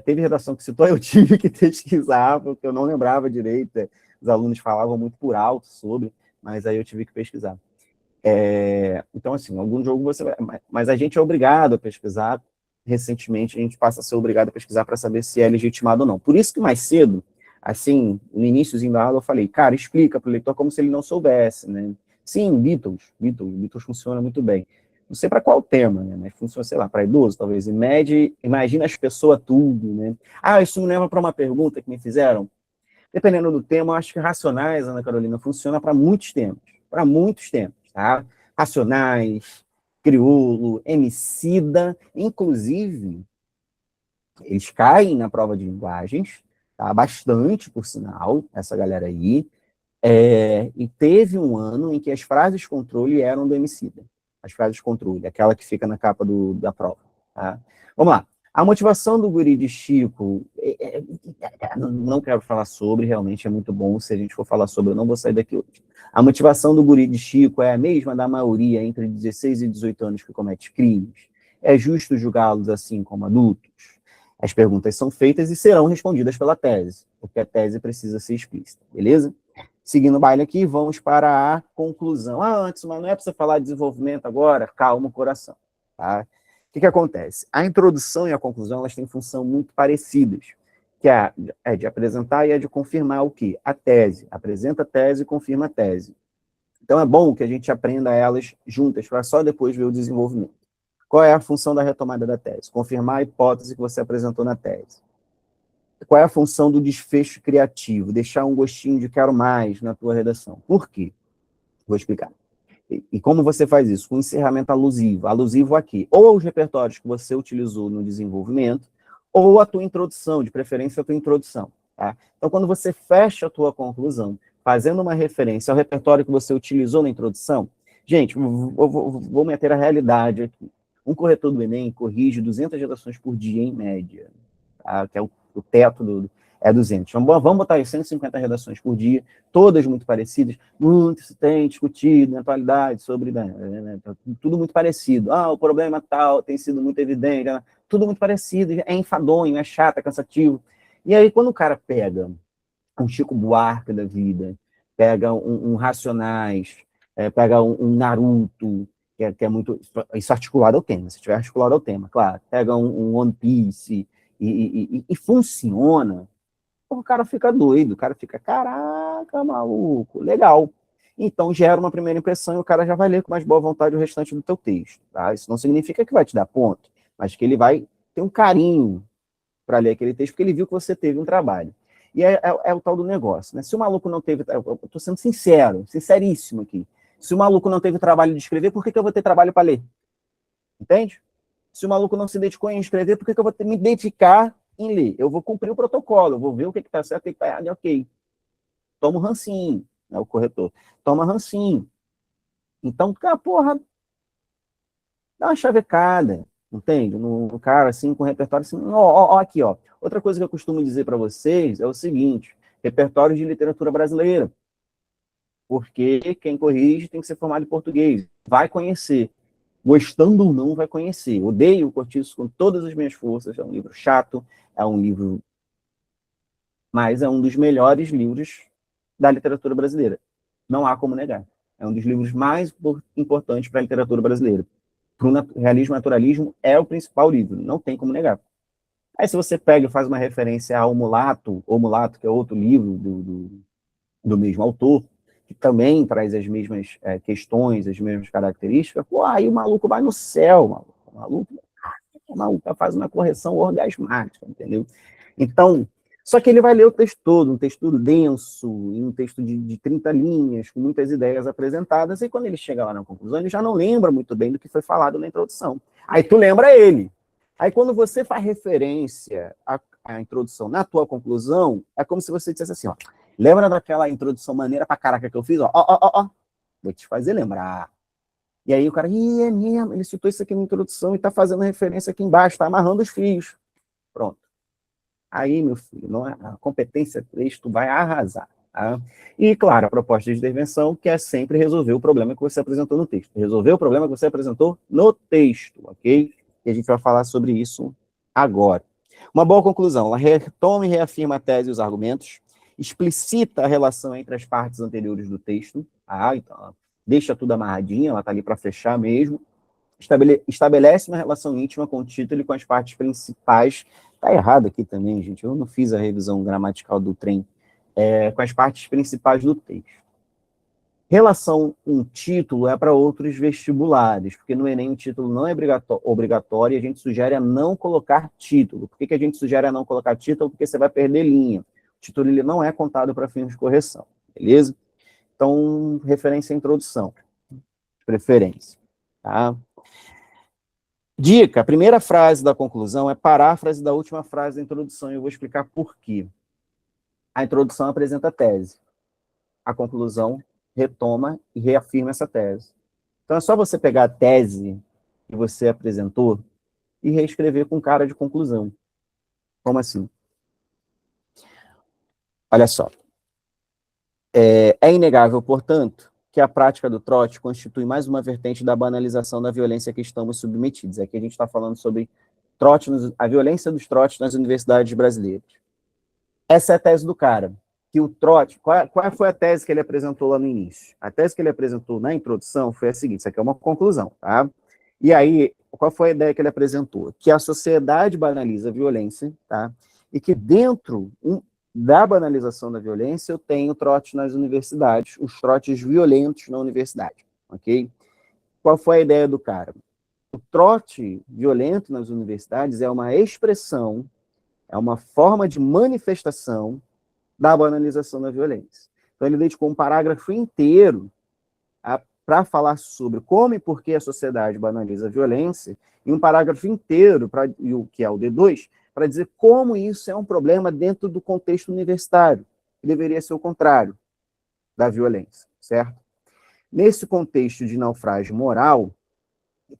Teve redação que citou, eu tive que pesquisar, porque eu não lembrava direito. Os alunos falavam muito por alto sobre, mas aí eu tive que pesquisar. Então, assim, algum jogo você vai... Mas a gente é obrigado a pesquisar recentemente, a gente passa a ser obrigado a pesquisar para saber se é legitimado ou não. Por isso que mais cedo, assim, no iníciozinho da aula, eu falei, cara, explica para o leitor como se ele não soubesse, né? Sim, Beatles funciona muito bem. Não sei para qual tema, né? Mas funciona, sei lá, para idoso, talvez. Imagina as pessoas tudo, né? Ah, isso me leva para uma pergunta que me fizeram. Dependendo do tema, eu acho que Racionais, Ana Carolina, funciona para muitos temas, tá? Racionais, Criolo, Emicida, inclusive, eles caem na prova de linguagens, tá? Bastante, por sinal, essa galera aí, e teve um ano em que as frases controle eram do Emicida, as frases controle, aquela que fica na capa da prova, tá? Vamos lá. A motivação do guri de Chico, não quero falar sobre, realmente é muito bom, se a gente for falar sobre, eu não vou sair daqui hoje. A motivação do guri de Chico é a mesma da maioria entre 16 e 18 anos que comete crimes. É justo julgá-los assim como adultos? As perguntas são feitas e serão respondidas pela tese, porque a tese precisa ser explícita, beleza? Seguindo o baile aqui, vamos para a conclusão. Antes, mas não é para você falar de desenvolvimento agora? Calma o coração, tá? O que acontece? A introdução e a conclusão, elas têm função muito parecidas, que é de apresentar e é de confirmar o quê? A tese. Apresenta a tese e confirma a tese. Então, é bom que a gente aprenda elas juntas, para só depois ver o desenvolvimento. Qual é a função da retomada da tese? Confirmar a hipótese que você apresentou na tese. Qual é a função do desfecho criativo? Deixar um gostinho de quero mais na tua redação. Por quê? Vou explicar. E como você faz isso? Com encerramento alusivo. Alusivo aqui. Ou aos repertórios que você utilizou no desenvolvimento, ou a tua introdução, de preferência a tua introdução. Tá? Então, quando você fecha a tua conclusão, fazendo uma referência ao repertório que você utilizou na introdução, gente, vou meter a realidade aqui. Um corretor do Enem corrige 200 redações por dia, em média. Tá? Que é o teto é 200. Vamos botar aí 150 redações por dia, todas muito parecidas, muito se tem discutido na atualidade sobre, tudo muito parecido. O problema tal tem sido muito evidente, tudo muito parecido, é enfadonho, é chato, é cansativo. E aí, quando o cara pega um Chico Buarque da vida, pega um Racionais, pega um Naruto, que é muito... Isso articulado ao tema, se tiver articulado ao tema, claro. Pega um One Piece e funciona, o cara fica doido, o cara fica, caraca, maluco, legal. Então, gera uma primeira impressão e o cara já vai ler com mais boa vontade o restante do teu texto, tá? Isso não significa que vai te dar ponto, mas que ele vai ter um carinho para ler aquele texto, porque ele viu que você teve um trabalho. E é o tal do negócio, né? Se o maluco não teve... Eu estou sendo sincero, sinceríssimo aqui. Se o maluco não teve trabalho de escrever, por que eu vou ter trabalho para ler? Entende? Se o maluco não se dedicou em escrever, por que eu vou me dedicar em ler? Eu vou cumprir o protocolo, eu vou ver o que está certo e o que está errado, ok. Toma o rancinho, né, o corretor. Toma rancinho. Então, porra, dá uma chavecada, entende? No cara, assim, com repertório, assim, ó, aqui, ó. Outra coisa que eu costumo dizer para vocês é o seguinte, repertório de literatura brasileira. Porque quem corrige tem que ser formado em português. Vai conhecer. Gostando ou não, vai conhecer. Odeio o Cortiço com todas as minhas forças. É um livro chato, é um livro... Mas é um dos melhores livros da literatura brasileira. Não há como negar. É um dos livros mais importantes para a literatura brasileira. Para o realismo e naturalismo, é o principal livro. Não tem como negar. Aí, se você pega e faz uma referência ao Mulato, ou Mulato, que é outro livro do mesmo autor, que também traz as mesmas questões, as mesmas características, aí o maluco vai no céu, maluco. O maluco faz uma correção orgasmática, entendeu? Então, só que ele vai ler o texto todo, um texto denso, um texto de 30 linhas, com muitas ideias apresentadas, e quando ele chega lá na conclusão, ele já não lembra muito bem do que foi falado na introdução. Aí tu lembra ele. Aí quando você faz referência à introdução na tua conclusão, é como se você dissesse assim, ó, lembra daquela introdução maneira pra caraca que eu fiz? Ó, vou te fazer lembrar. E aí o cara, é mesmo, ele citou isso aqui na introdução e tá fazendo referência aqui embaixo, tá amarrando os fios. Pronto. Aí, meu filho, não é, a competência 3, tu vai arrasar. Tá? E, claro, a proposta de intervenção, que é sempre resolver o problema que você apresentou no texto. Resolver o problema que você apresentou no texto, ok? E a gente vai falar sobre isso agora. Uma boa conclusão, ela retoma e reafirma a tese e os argumentos, explicita a relação entre as partes anteriores do texto, então, deixa tudo amarradinho, ela está ali para fechar mesmo, estabelece uma relação íntima com o título e com as partes principais. Está errado aqui também, gente, eu não fiz a revisão gramatical do trem. Com as partes principais do texto. Relação com título é para outros vestibulares, porque no Enem o título não é obrigatório e a gente sugere a não colocar título. Por que a gente sugere a não colocar título? Porque você vai perder linha. O título ele não é contado para fins de correção, beleza? Então, referência à introdução, preferência. Tá? Dica, a primeira frase da conclusão é paráfrase da última frase da introdução, e eu vou explicar por quê. A introdução apresenta a tese. A conclusão retoma e reafirma essa tese. Então é só você pegar a tese que você apresentou e reescrever com cara de conclusão. Como assim? Olha só. É inegável, portanto, que a prática do trote constitui mais uma vertente da banalização da violência a que estamos submetidos. Aqui a gente está falando sobre a violência dos trotes nas universidades brasileiras. Essa é a tese do cara. Que o trote... Qual foi a tese que ele apresentou lá no início? A tese que ele apresentou na introdução foi a seguinte, isso aqui é uma conclusão, tá? E aí, qual foi a ideia que ele apresentou? Que a sociedade banaliza a violência, tá? E que dentro da banalização da violência eu tenho trote nas universidades, os trotes violentos na universidade, ok? Qual foi a ideia do cara? O trote violento nas universidades é uma expressão, é uma forma de manifestação da banalização da violência. Então, ele dedicou um parágrafo inteiro para falar sobre como e por que a sociedade banaliza a violência, e um parágrafo inteiro, que é o D2, para dizer como isso é um problema dentro do contexto universitário, que deveria ser o contrário da violência, certo? Nesse contexto de naufrágio moral,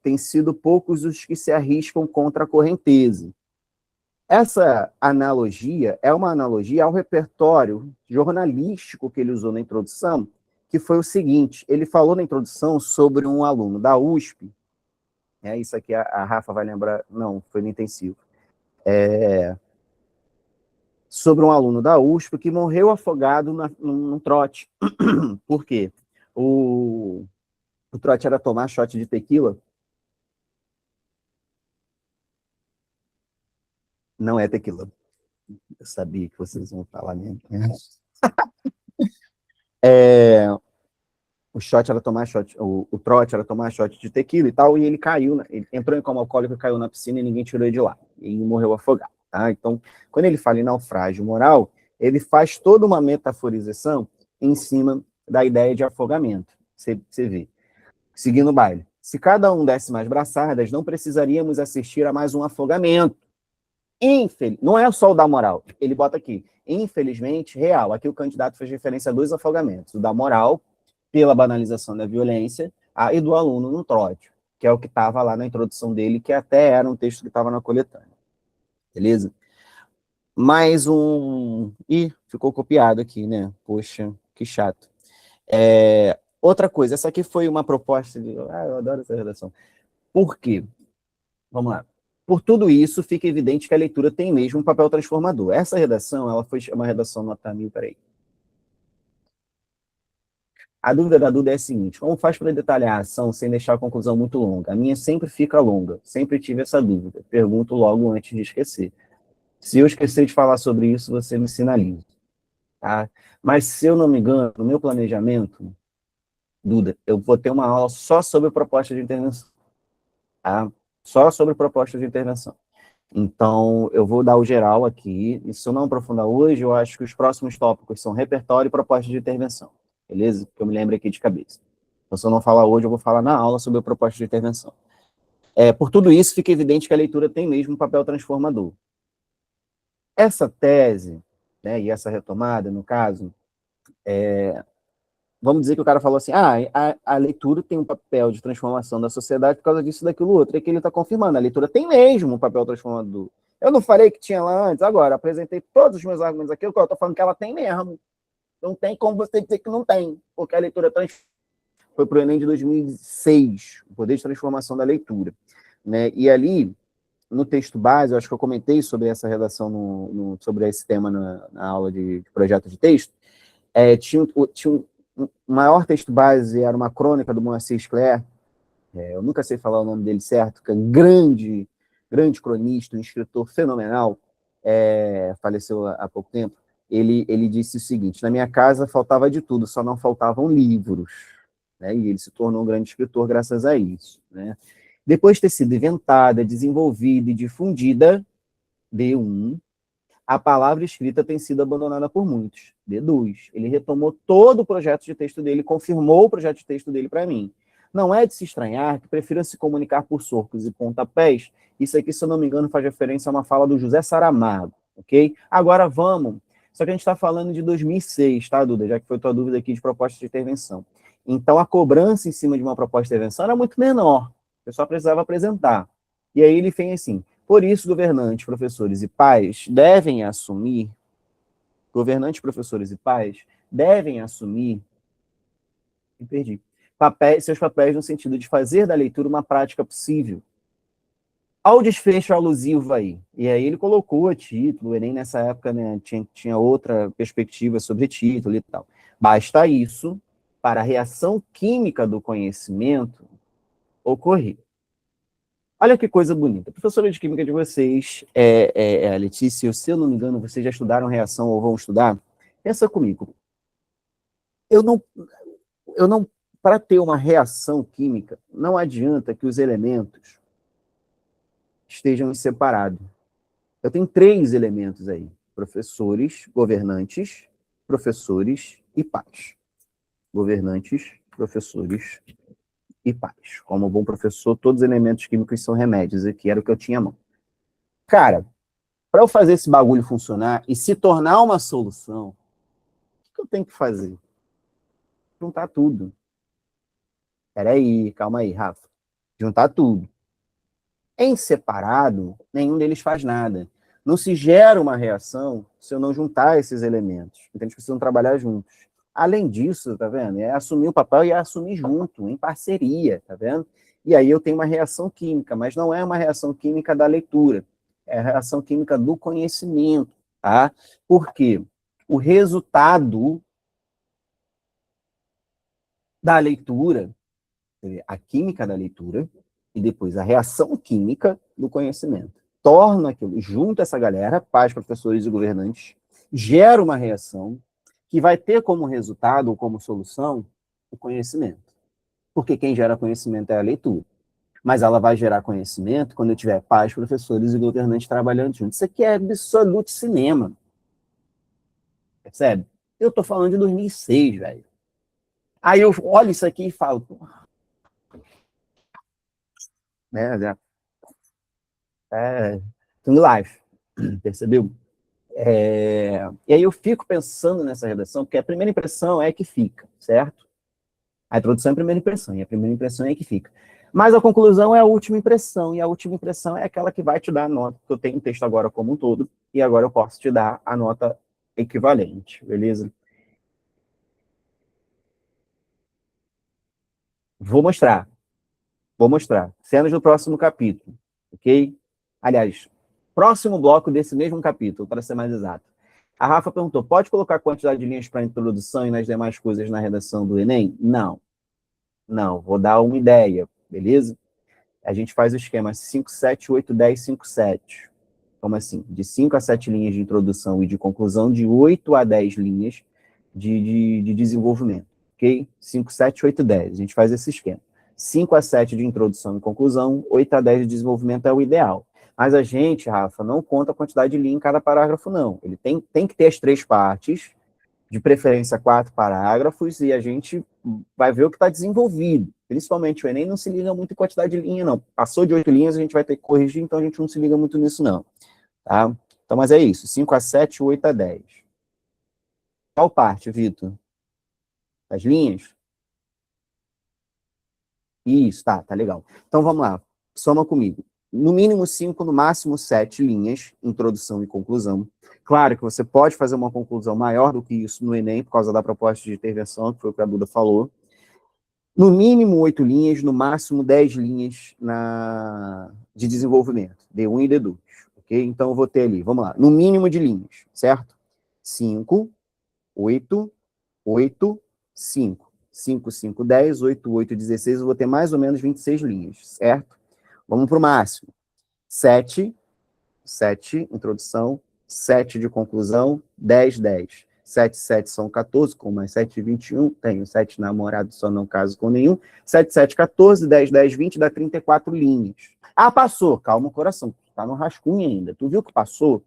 tem sido poucos os que se arriscam contra a correnteza. Essa analogia é uma analogia ao repertório jornalístico que ele usou na introdução, que foi o seguinte, ele falou na introdução sobre um aluno da USP, isso aqui a Rafa vai lembrar, não, foi no intensivo, sobre um aluno da USP que morreu afogado num trote. Por quê? O trote era tomar shot de tequila. Não é tequila. Eu sabia que vocês vão falar mesmo. O shot era tomar shot, o trote era tomar shot de tequila e tal, e ele caiu, ele entrou em coma alcoólico, caiu na piscina e ninguém tirou ele de lá. E ele morreu afogado. Tá? Então, quando ele fala em naufrágio moral, ele faz toda uma metaforização em cima da ideia de afogamento. Você vê. Seguindo o baile. Se cada um desse mais braçadas, não precisaríamos assistir a mais um afogamento. Não é só o da moral. Ele bota aqui, infelizmente, real. Aqui o candidato fez referência a 2 afogamentos. O da moral, pela banalização da violência, e do aluno no trote, que é o que estava lá na introdução dele, que até era um texto que estava na coletânea. Beleza? Mais um... Ih, ficou copiado aqui, né? Poxa, que chato. Outra coisa, essa aqui foi uma proposta de... eu adoro essa redação. Por quê? Vamos lá. Por tudo isso, fica evidente que a leitura tem mesmo um papel transformador. Essa redação, ela foi uma redação nota 1000, peraí. A dúvida da Duda é a seguinte, como faz para detalhar a ação sem deixar a conclusão muito longa? A minha sempre fica longa, sempre tive essa dúvida. Pergunto logo antes de esquecer. Se eu esquecer de falar sobre isso, você me sinaliza. Tá? Mas, se eu não me engano, no meu planejamento, Duda, eu vou ter uma aula só sobre proposta de intervenção. Tá? Só sobre proposta de intervenção. Então, eu vou dar o geral aqui, e se eu não aprofundar hoje, eu acho que os próximos tópicos são repertório e proposta de intervenção, beleza? Que eu me lembro aqui de cabeça. Então, se eu não falar hoje, eu vou falar na aula sobre a proposta de intervenção. Por tudo isso, fica evidente que a leitura tem mesmo um papel transformador. Essa tese, né, e essa retomada, no caso, vamos dizer que o cara falou assim, a leitura tem um papel de transformação da sociedade por causa disso, daquilo, outro, e que ele está confirmando, a leitura tem mesmo um papel transformador. Eu não falei que tinha lá antes, agora, apresentei todos os meus argumentos aqui, eu estou falando que ela tem mesmo. Não tem como você dizer que não tem, porque a leitura foi para o Enem de 2006, o poder de transformação da leitura. Né? E ali, no texto base, eu acho que eu comentei sobre essa redação, sobre esse tema na aula de projeto de texto, tinha o maior texto base era uma crônica do Moacir Scler, eu nunca sei falar o nome dele certo, que é um grande, grande cronista, um escritor fenomenal, faleceu há pouco tempo. Ele disse o seguinte: na minha casa faltava de tudo, só não faltavam livros. Né? E ele se tornou um grande escritor graças a isso. Né? Depois de ter sido inventada, desenvolvida e difundida, D1, a palavra escrita tem sido abandonada por muitos. D2, ele retomou todo o projeto de texto dele, confirmou o projeto de texto dele para mim. Não é de se estranhar que prefira se comunicar por socos e pontapés. Isso aqui, se eu não me engano, faz referência a uma fala do José Saramago, ok? Agora vamos. Só que a gente está falando de 2006, tá, Duda? Já que foi tua dúvida aqui de proposta de intervenção. Então, a cobrança em cima de uma proposta de intervenção era muito menor. O pessoal precisava apresentar. E aí ele fez assim: por isso, governantes, professores e pais devem assumir, seus papéis no sentido de fazer da leitura uma prática possível. Ao desfecho alusivo aí, e aí ele colocou o título, o Enem nessa época, né, tinha outra perspectiva sobre título e tal. Basta isso para a reação química do conhecimento ocorrer. Olha que coisa bonita. A professora de química de vocês, a Letícia, se eu não me engano, vocês já estudaram reação ou vão estudar? Pensa comigo. Eu não, para ter uma reação química, não adianta que os elementos estejam separados. Eu tenho 3 elementos aí: professores, governantes, professores e pais. Governantes, professores e pais. Como bom professor, todos os elementos químicos são remédios, aqui era o que eu tinha à mão. Cara, para eu fazer esse bagulho funcionar e se tornar uma solução, o que eu tenho que fazer? Juntar tudo. Peraí, calma aí, Rafa. Juntar tudo. Em separado, nenhum deles faz nada. Não se gera uma reação se eu não juntar esses elementos. Então, eles precisam trabalhar juntos. Além disso, tá vendo? É assumir o papel e é assumir junto, em parceria, tá vendo? E aí eu tenho uma reação química, mas não é uma reação química da leitura. É a reação química do conhecimento, tá? Porque o resultado da leitura, a química da leitura, e depois a reação química do conhecimento. Torna aquilo, junta essa galera, pais, professores e governantes, gera uma reação que vai ter como resultado ou como solução o conhecimento. Porque quem gera conhecimento é a leitura. Mas ela vai gerar conhecimento quando eu tiver pais, professores e governantes trabalhando juntos. Isso aqui é absoluto cinema. Percebe? Eu estou falando de 2006, velho. Aí eu olho isso aqui e falo, né, Tung Life, percebeu? E aí eu fico pensando nessa redação, porque a primeira impressão é que fica, certo? A introdução é a primeira impressão, e a primeira impressão é que fica. Mas a conclusão é a última impressão, e a última impressão é aquela que vai te dar a nota, porque eu tenho o texto agora como um todo, e agora eu posso te dar a nota equivalente, beleza? Vou mostrar. Cenas do próximo capítulo, ok? Aliás, próximo bloco desse mesmo capítulo, para ser mais exato. A Rafa perguntou: pode colocar a quantidade de linhas para a introdução e nas demais coisas na redação do Enem? Não. Não, vou dar uma ideia, beleza? A gente faz o esquema 5, 7, 8, 10, 5, 7. Como assim? De 5 a 7 linhas de introdução e de conclusão, de 8 a 10 linhas de desenvolvimento, ok? 5, 7, 8, 10. A gente faz esse esquema. 5 a 7 de introdução e conclusão, 8 a 10 de desenvolvimento é o ideal. Mas a gente, Rafa, não conta a quantidade de linha em cada parágrafo, não. Ele tem que ter as 3 partes, de preferência 4 parágrafos, e a gente vai ver o que está desenvolvido. Principalmente o Enem não se liga muito em quantidade de linha, não. Passou de 8 linhas, a gente vai ter que corrigir, então a gente não se liga muito nisso, não. Tá? Então, mas é isso, 5 a 7, 8 a 10. Qual parte, Vitor? As linhas? Isso, tá legal. Então, vamos lá. Soma comigo. No mínimo 5, no máximo 7 linhas, introdução e conclusão. Claro que você pode fazer uma conclusão maior do que isso no Enem, por causa da proposta de intervenção, que foi o que a Duda falou. No mínimo 8 linhas, no máximo 10 linhas de desenvolvimento, D1 e D2. Ok? Então, eu vou ter ali, vamos lá, no mínimo de linhas, certo? 5, 8, 8, 5. 5, 5, 10, 8, 8, 16, eu vou ter mais ou menos 26 linhas, certo? Vamos para o máximo. 7, 7, introdução, 7 de conclusão, 10, 10. 7, 7 são 14, com mais 7, 21, tenho 7 namorados, só não caso com nenhum. 7, 7, 14, 10, 10, 20, dá 34 linhas. Ah, passou, calma o coração, tá no rascunho ainda. Tu viu que passou?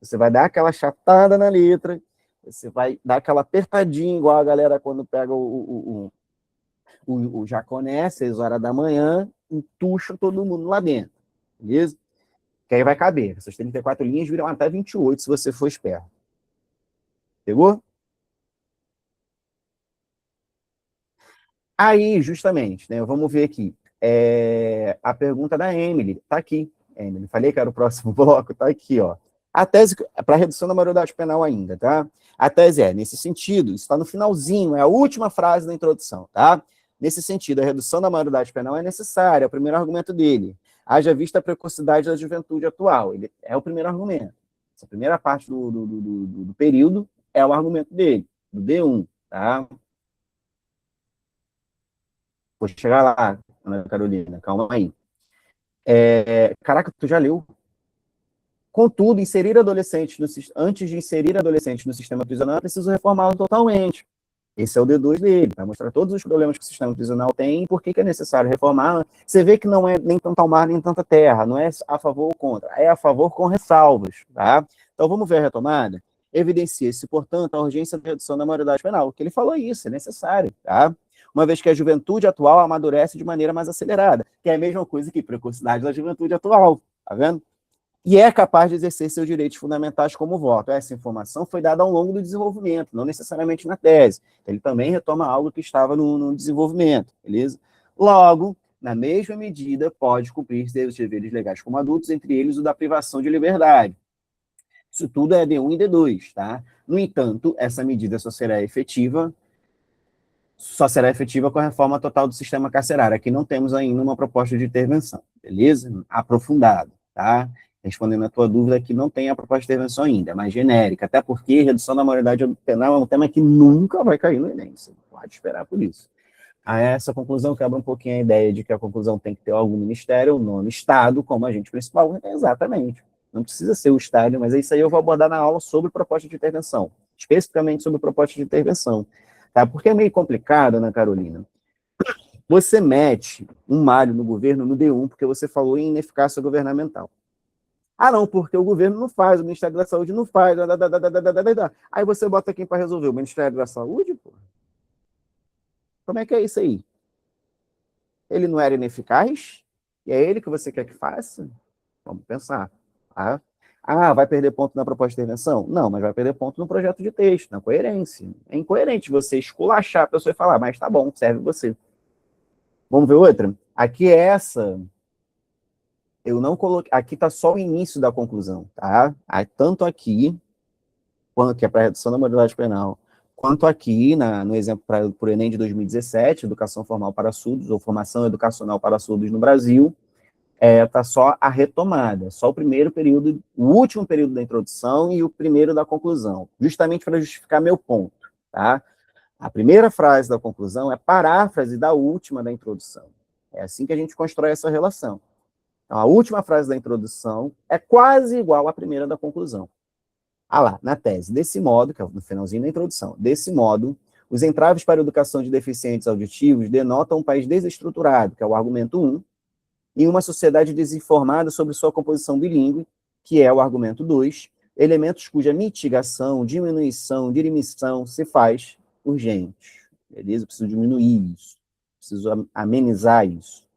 Você vai dar aquela chapada na letra, você vai dar aquela apertadinha, igual a galera quando pega o jaconé, 6 horas da manhã, e tuxa todo mundo lá dentro, beleza? Que aí vai caber. Essas 34 linhas viram até 28, se você for esperto. Pegou? Aí, justamente, né, vamos ver aqui. A pergunta da Emily, tá aqui. Emily, falei que era o próximo bloco, tá aqui, ó. A tese, para redução da maioridade penal ainda, tá? A tese nesse sentido, isso está no finalzinho, é a última frase da introdução, tá? Nesse sentido, a redução da maioridade penal é necessária, é o primeiro argumento dele. Haja vista a precocidade da juventude atual. Ele é o primeiro argumento. Essa primeira parte do período é o argumento dele, do D1, tá? Vou chegar lá, Ana Carolina, calma aí. Caraca, tu já leu? Contudo, antes de inserir adolescentes no sistema prisional, é preciso reformá-lo totalmente. Esse é o D2 dele, vai mostrar todos os problemas que o sistema prisional tem e por que é necessário reformá-lo. Você vê que não é nem tanto ao mar, nem tanta terra, não é a favor ou contra, é a favor com ressalvas, tá? Então, vamos ver a retomada? Evidencia-se, portanto, a urgência da redução da maioridade penal, que ele falou isso, é necessário, tá? Uma vez que a juventude atual amadurece de maneira mais acelerada, que é a mesma coisa que precocidade da juventude atual, tá vendo? E é capaz de exercer seus direitos fundamentais como voto. Essa informação foi dada ao longo do desenvolvimento, não necessariamente na tese. Ele também retoma algo que estava no desenvolvimento, beleza? Logo, na mesma medida, pode cumprir seus deveres legais como adultos, entre eles o da privação de liberdade. Isso tudo é D1 e D2, tá? No entanto, essa medida só será efetiva com a reforma total do sistema carcerário. Aqui não temos ainda uma proposta de intervenção, beleza? Aprofundado, tá? Respondendo a tua dúvida, aqui não tem a proposta de intervenção ainda, é mais genérica, até porque redução da maioridade penal é um tema que nunca vai cair no Enem, você pode esperar por isso. A essa conclusão quebra um pouquinho a ideia de que a conclusão tem que ter algum ministério, o nome Estado, como agente principal. Exatamente. Não precisa ser o Estado, mas isso aí eu vou abordar na aula sobre proposta de intervenção, especificamente sobre proposta de intervenção. Tá? Porque é meio complicado, Ana Carolina. Você mete um malho no governo no D1 porque você falou em ineficácia governamental. Ah, não, porque o governo não faz, o Ministério da Saúde não faz. Aí você bota quem para resolver? O Ministério da Saúde, pô? Como é que é isso aí? Ele não era ineficaz? E é ele que você quer que faça? Vamos pensar. Tá? Ah, vai perder ponto na proposta de intervenção? Não, mas vai perder ponto no projeto de texto, na coerência. É incoerente você esculachar a pessoa e falar, mas tá bom, serve você. Vamos ver outra? Aqui é essa. Eu não coloquei. Aqui está só o início da conclusão, tá? Tanto aqui, que é para redução da maioridade penal, quanto aqui, no exemplo para o Enem de 2017, Educação Formal para Surdos, ou Formação Educacional para Surdos no Brasil, tá só a retomada, só o primeiro período, o último período da introdução e o primeiro da conclusão, justamente para justificar meu ponto, tá? A primeira frase da conclusão é paráfrase da última da introdução. É assim que a gente constrói essa relação. Então, a última frase da introdução é quase igual à primeira da conclusão. Ah lá, na tese. Desse modo, que é no finalzinho da introdução, desse modo, os entraves para a educação de deficientes auditivos denotam um país desestruturado, que é o argumento 1, e uma sociedade desinformada sobre sua composição bilíngue, que é o argumento 2, elementos cuja mitigação, diminuição, dirimição se faz urgente. Beleza? Eu preciso diminuir isso. Preciso amenizar isso.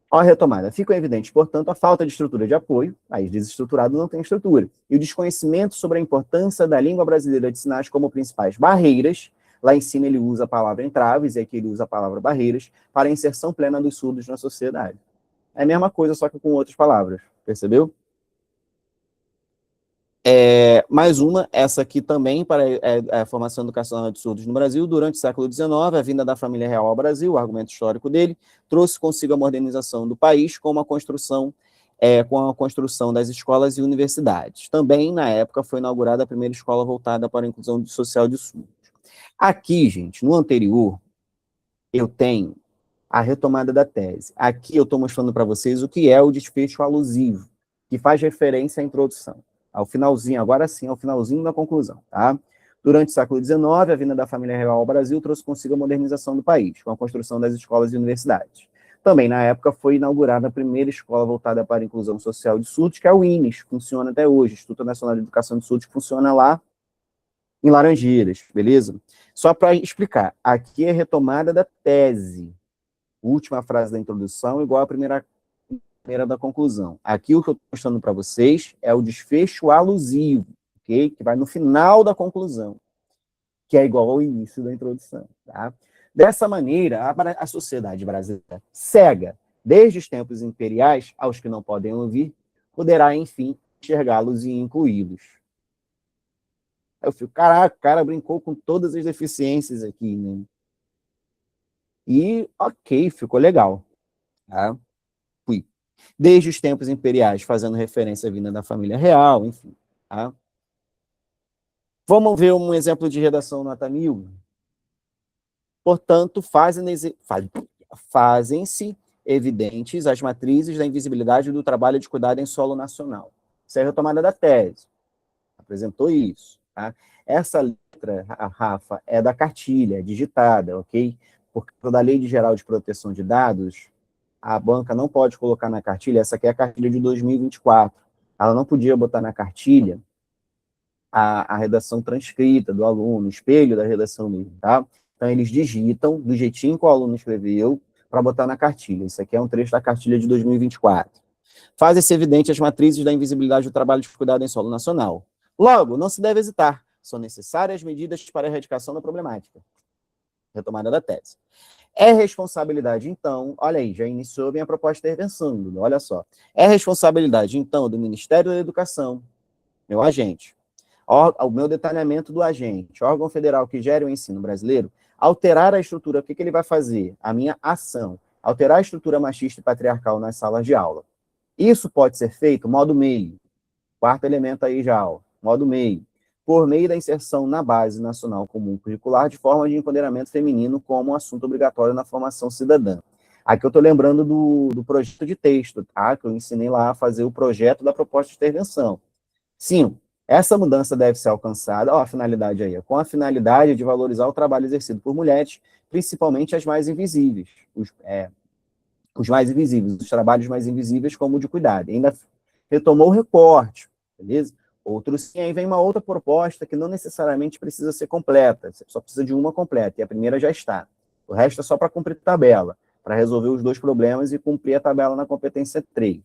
Ó, a retomada. Fica evidente, portanto, a falta de estrutura de apoio, país desestruturado não tem estrutura, e o desconhecimento sobre a importância da língua brasileira de sinais como principais barreiras. Lá em cima ele usa a palavra entraves, e aqui ele usa a palavra barreiras, para a inserção plena dos surdos na sociedade. É a mesma coisa, só que com outras palavras, percebeu? Mais uma, essa aqui também, para a formação educacional de surdos no Brasil, durante o século XIX, a vinda da família real ao Brasil, o argumento histórico dele, trouxe consigo a modernização do país com a construção das escolas e universidades. Também, na época, foi inaugurada a primeira escola voltada para a inclusão social de surdos. Aqui, gente, no anterior, eu tenho a retomada da tese. Aqui eu estou mostrando para vocês o que é o desfecho alusivo, que faz referência à introdução. Ao finalzinho, agora sim, ao finalzinho da conclusão, tá? Durante o século XIX, a vinda da família real ao Brasil trouxe consigo a modernização do país, com a construção das escolas e universidades. Também, na época, foi inaugurada a primeira escola voltada para a inclusão social de surdos, que é o INES, que funciona até hoje, Instituto Nacional de Educação de Surdos, que funciona lá em Laranjeiras, beleza? Só para explicar, aqui é retomada da tese, última frase da introdução, igual a primeira da conclusão. Aqui o que eu estou mostrando para vocês é o desfecho alusivo, ok? Que vai no final da conclusão, que é igual ao início da introdução, tá? Dessa maneira, a sociedade brasileira cega, desde os tempos imperiais aos que não podem ouvir, poderá, enfim, enxergá-los e incluí-los. Eu fico, caraca, o cara brincou com todas as deficiências aqui, né? E, ok, ficou legal, tá? Fui. Desde os tempos imperiais, fazendo referência à vinda da família real, enfim, tá? Vamos ver um exemplo de redação nota 1000. Portanto, fazem-se evidentes as matrizes da invisibilidade do trabalho de cuidado em solo nacional. Isso é a retomada da tese. Apresentou isso. Tá? Essa letra, Rafa, é da cartilha, é digitada, ok? Por causa da Lei Geral de Proteção de Dados, a banca não pode colocar na cartilha, essa aqui é a cartilha de 2024. Ela não podia botar na cartilha a redação transcrita do aluno, o espelho da redação mesmo, tá? Então, eles digitam do jeitinho que o aluno escreveu para botar na cartilha. Isso aqui é um trecho da cartilha de 2024. Fazem-se evidente as matrizes da invisibilidade do trabalho de cuidado em solo nacional. Logo, não se deve hesitar. São necessárias medidas para a erradicação da problemática. Retomada da tese. É responsabilidade, então, olha aí, já iniciou bem a proposta de intervenção, olha só. É responsabilidade, então, do Ministério da Educação, meu agente, o meu detalhamento do agente, órgão federal que gera o ensino brasileiro, alterar a estrutura, o que ele vai fazer? A minha ação, alterar a estrutura machista e patriarcal nas salas de aula. Isso pode ser feito modo meio, quarto elemento aí já, ó, modo meio, por meio da inserção na base nacional comum curricular de forma de empoderamento feminino como assunto obrigatório na formação cidadã. Aqui eu estou lembrando do projeto de texto, tá? Que eu ensinei lá a fazer o projeto da proposta de intervenção. 5. Essa mudança deve ser alcançada, ó, a finalidade aí, com a finalidade de valorizar o trabalho exercido por mulheres, principalmente as mais invisíveis, os mais invisíveis, os trabalhos mais invisíveis, como o de cuidado. Ainda retomou o recorte, beleza? Outro sim, aí vem uma outra proposta que não necessariamente precisa ser completa, você só precisa de uma completa, e a primeira já está. O resto é só para cumprir tabela, para resolver os dois problemas e cumprir a tabela na competência 3.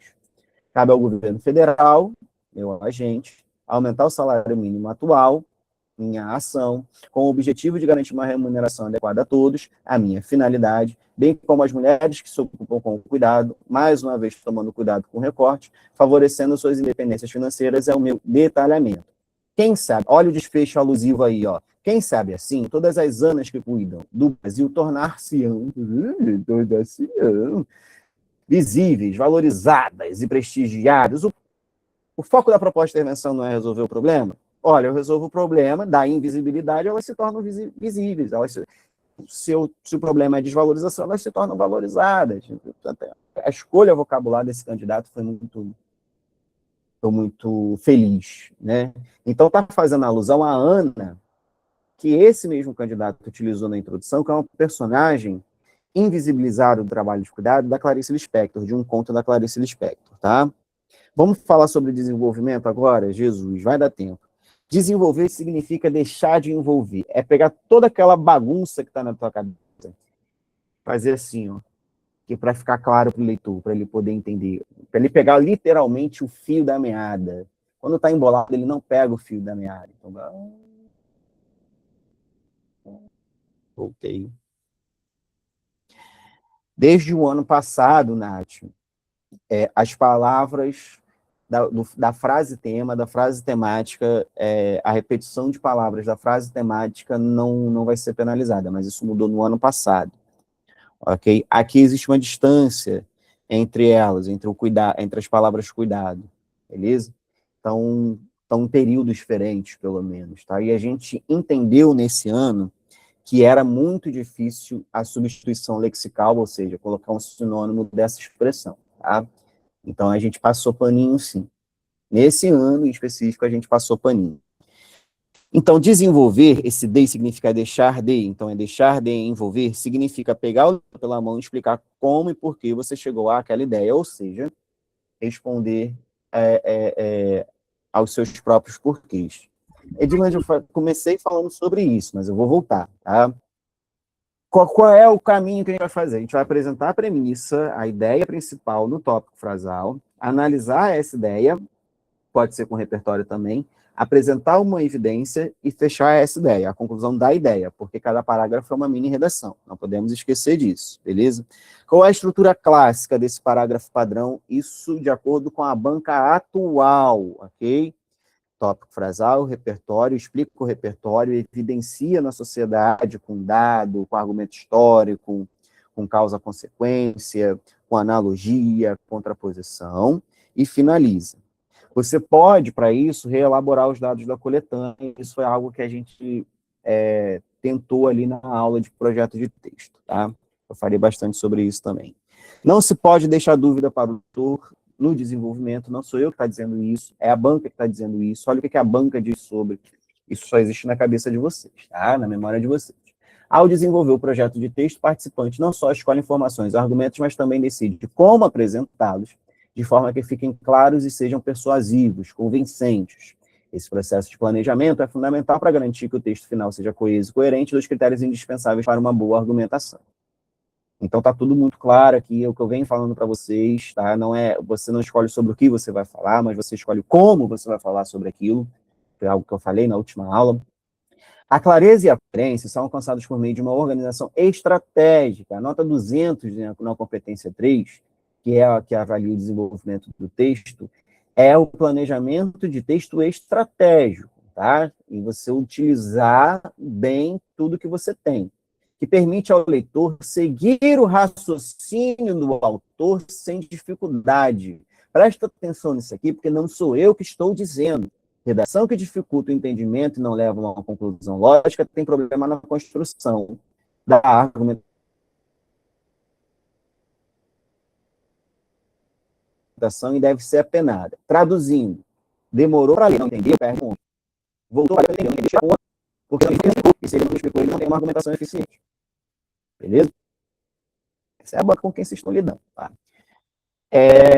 Cabe ao governo federal, meu agente, aumentar o salário mínimo atual, minha ação, com o objetivo de garantir uma remuneração adequada a todos, a minha finalidade, bem como as mulheres que se ocupam com o cuidado, mais uma vez tomando cuidado com o recorte, favorecendo suas independências financeiras, é o meu detalhamento. Quem sabe, olha o desfecho alusivo aí, ó. Quem sabe assim, todas as anas que cuidam do Brasil tornar-se-ão visíveis, valorizadas e prestigiadas. O foco da proposta de intervenção não é resolver o problema? Olha, eu resolvo o problema da invisibilidade, elas se tornam visíveis. Se o problema é desvalorização, elas se tornam valorizadas. A escolha vocabular desse candidato foi muito feliz, né? Então, está fazendo alusão à Ana, que esse mesmo candidato utilizou na introdução, que é uma personagem invisibilizada do trabalho de cuidado da Clarice Lispector, de um conto da Clarice Lispector, tá? Vamos falar sobre desenvolvimento agora? Jesus, vai dar tempo. Desenvolver significa deixar de envolver. É pegar toda aquela bagunça que está na tua cabeça, fazer assim, ó, que para ficar claro para o leitor, para ele poder entender, para ele pegar literalmente o fio da meada. Quando está embolado, ele não pega o fio da meada. Então, voltei. Desde o ano passado, Nath, as palavras da frase tema, da frase temática, a repetição de palavras da frase temática não vai ser penalizada, mas isso mudou no ano passado. Ok? Aqui existe uma distância entre elas, entre as palavras cuidado, beleza? Então, períodos diferentes, pelo menos, tá? E a gente entendeu nesse ano que era muito difícil a substituição lexical, ou seja, colocar um sinônimo dessa expressão, tá? Então, a gente passou paninho, sim. Nesse ano em específico, a gente passou paninho. Então, desenvolver, esse de significa deixar de, então é deixar de envolver, significa pegar o pela mão e explicar como e por que você chegou àquela ideia, ou seja, responder aos seus próprios porquês. Edilande, eu comecei falando sobre isso, mas eu vou voltar, tá? Qual é o caminho que a gente vai fazer? A gente vai apresentar a premissa, a ideia principal no tópico frasal, analisar essa ideia, pode ser com repertório também, apresentar uma evidência e fechar essa ideia, a conclusão da ideia, porque cada parágrafo é uma mini redação, não podemos esquecer disso, beleza? Qual é a estrutura clássica desse parágrafo padrão? Isso de acordo com a banca atual, ok? Tópico frasal, repertório, explica o repertório, evidencia na sociedade com dado, com argumento histórico, com causa-consequência, com analogia, contraposição, e finaliza. Você pode, para isso, reelaborar os dados da coletânea. Isso foi algo que a gente tentou ali na aula de projeto de texto, tá? Eu falei bastante sobre isso também. Não se pode deixar dúvida para o autor no desenvolvimento, não sou eu que está dizendo isso, é a banca que está dizendo isso. Olha o que a banca diz sobre. Isso só existe na cabeça de vocês, tá? Na memória de vocês. Ao desenvolver o projeto de texto, o participante não só escolhe informações e argumentos, mas também decide como apresentá-los, de forma que fiquem claros e sejam persuasivos, convincentes. Esse processo de planejamento é fundamental para garantir que o texto final seja coeso e coerente dos critérios indispensáveis para uma boa argumentação. Então, está tudo muito claro aqui, é o que eu venho falando para vocês, tá? Não é, você não escolhe sobre o que você vai falar, mas você escolhe como você vai falar sobre aquilo. Foi algo que eu falei na última aula. A clareza e a coerência são alcançados por meio de uma organização estratégica. A nota 200 na competência 3, que é a que avalia o desenvolvimento do texto, é o planejamento de texto estratégico, tá? E você utilizar bem tudo que você tem, que permite ao leitor seguir o raciocínio do autor sem dificuldade. Presta atenção nisso aqui, porque não sou eu que estou dizendo. Redação que dificulta o entendimento e não leva a uma conclusão lógica tem problema na construção da argumentação e deve ser apenada. Traduzindo, demorou para ler, não entendeu, pergunta. Voltou para ler, não entendeu, deixa ponto, porque não explicou. E se ele não explicou, ele não tem uma argumentação eficiente. Beleza? Essa é a banca com quem vocês estão lidando. Tá?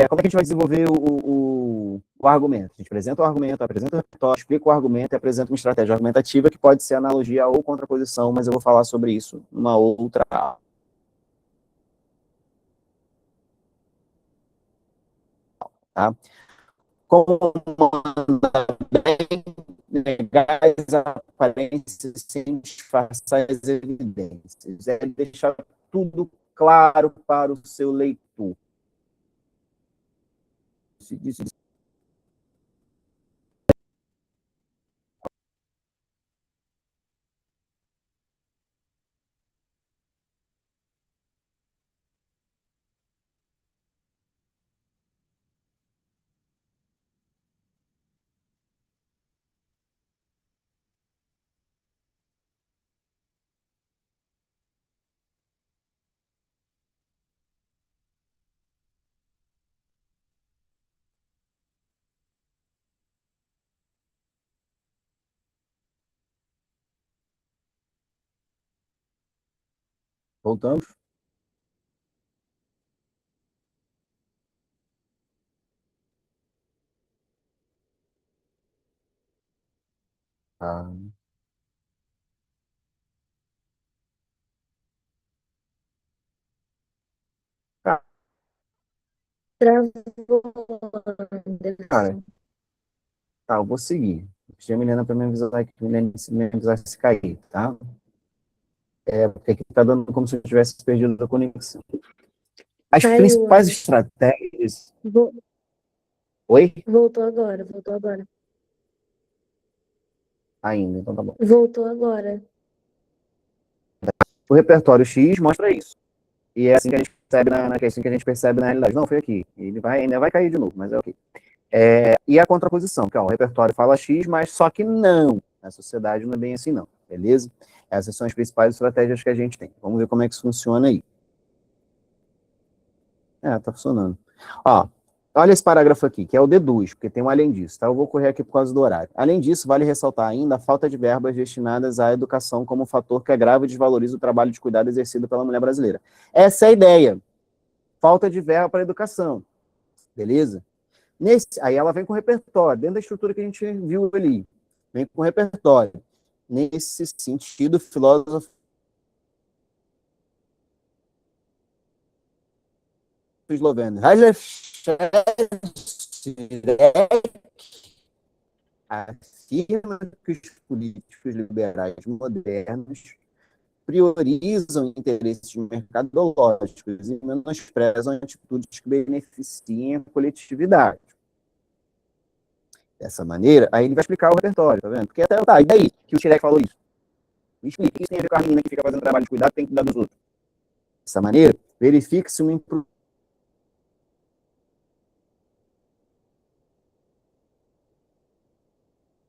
Como é que a gente vai desenvolver o argumento? A gente apresenta o argumento, apresenta o repertório, explica o argumento e apresenta uma estratégia argumentativa que pode ser analogia ou contraposição, mas eu vou falar sobre isso numa outra aula. Tá? Como mandar bem, negar as aparências sem disfarçar as evidências. É deixar tudo claro para o seu leitor. Voltamos? Ah. Cara, tá, eu vou seguir. Deixa a Milena para me avisar que me avisar se cair, tá? Porque aqui tá dando como se eu tivesse perdido a conexão. As principais estratégias. Oi? Voltou agora, voltou agora. Ainda, então tá bom. Voltou agora. O repertório X mostra isso. E é assim que a gente percebe assim que a gente percebe na realidade. Não, foi aqui. Ele ainda vai cair de novo, mas é ok. E a contraposição, que ó, o repertório fala X, mas só que não. Na sociedade não é bem assim, não. Beleza? Essas são as principais estratégias que a gente tem. Vamos ver como é que isso funciona aí. Tá funcionando. Ó, olha esse parágrafo aqui, que é o deduz, porque tem um além disso, tá? Eu vou correr aqui por causa do horário. Além disso, vale ressaltar ainda a falta de verbas destinadas à educação como um fator que agrava e desvaloriza o trabalho de cuidado exercido pela mulher brasileira. Essa é a ideia. Falta de verba para a educação. Beleza? Aí ela vem com repertório, dentro da estrutura que a gente viu ali. Vem com repertório. Nesse sentido, o filósofo esloveno Rajlev afirma que os políticos liberais modernos priorizam interesses mercadológicos e menosprezam atitudes que beneficiem a coletividade. Dessa maneira, aí ele vai explicar o repertório, tá vendo? Porque até tá, e daí que o Schleck falou isso? Me explica, isso tem a ver com a menina que fica fazendo trabalho de cuidado, tem que cuidar dos outros. Dessa maneira, verifique-se uma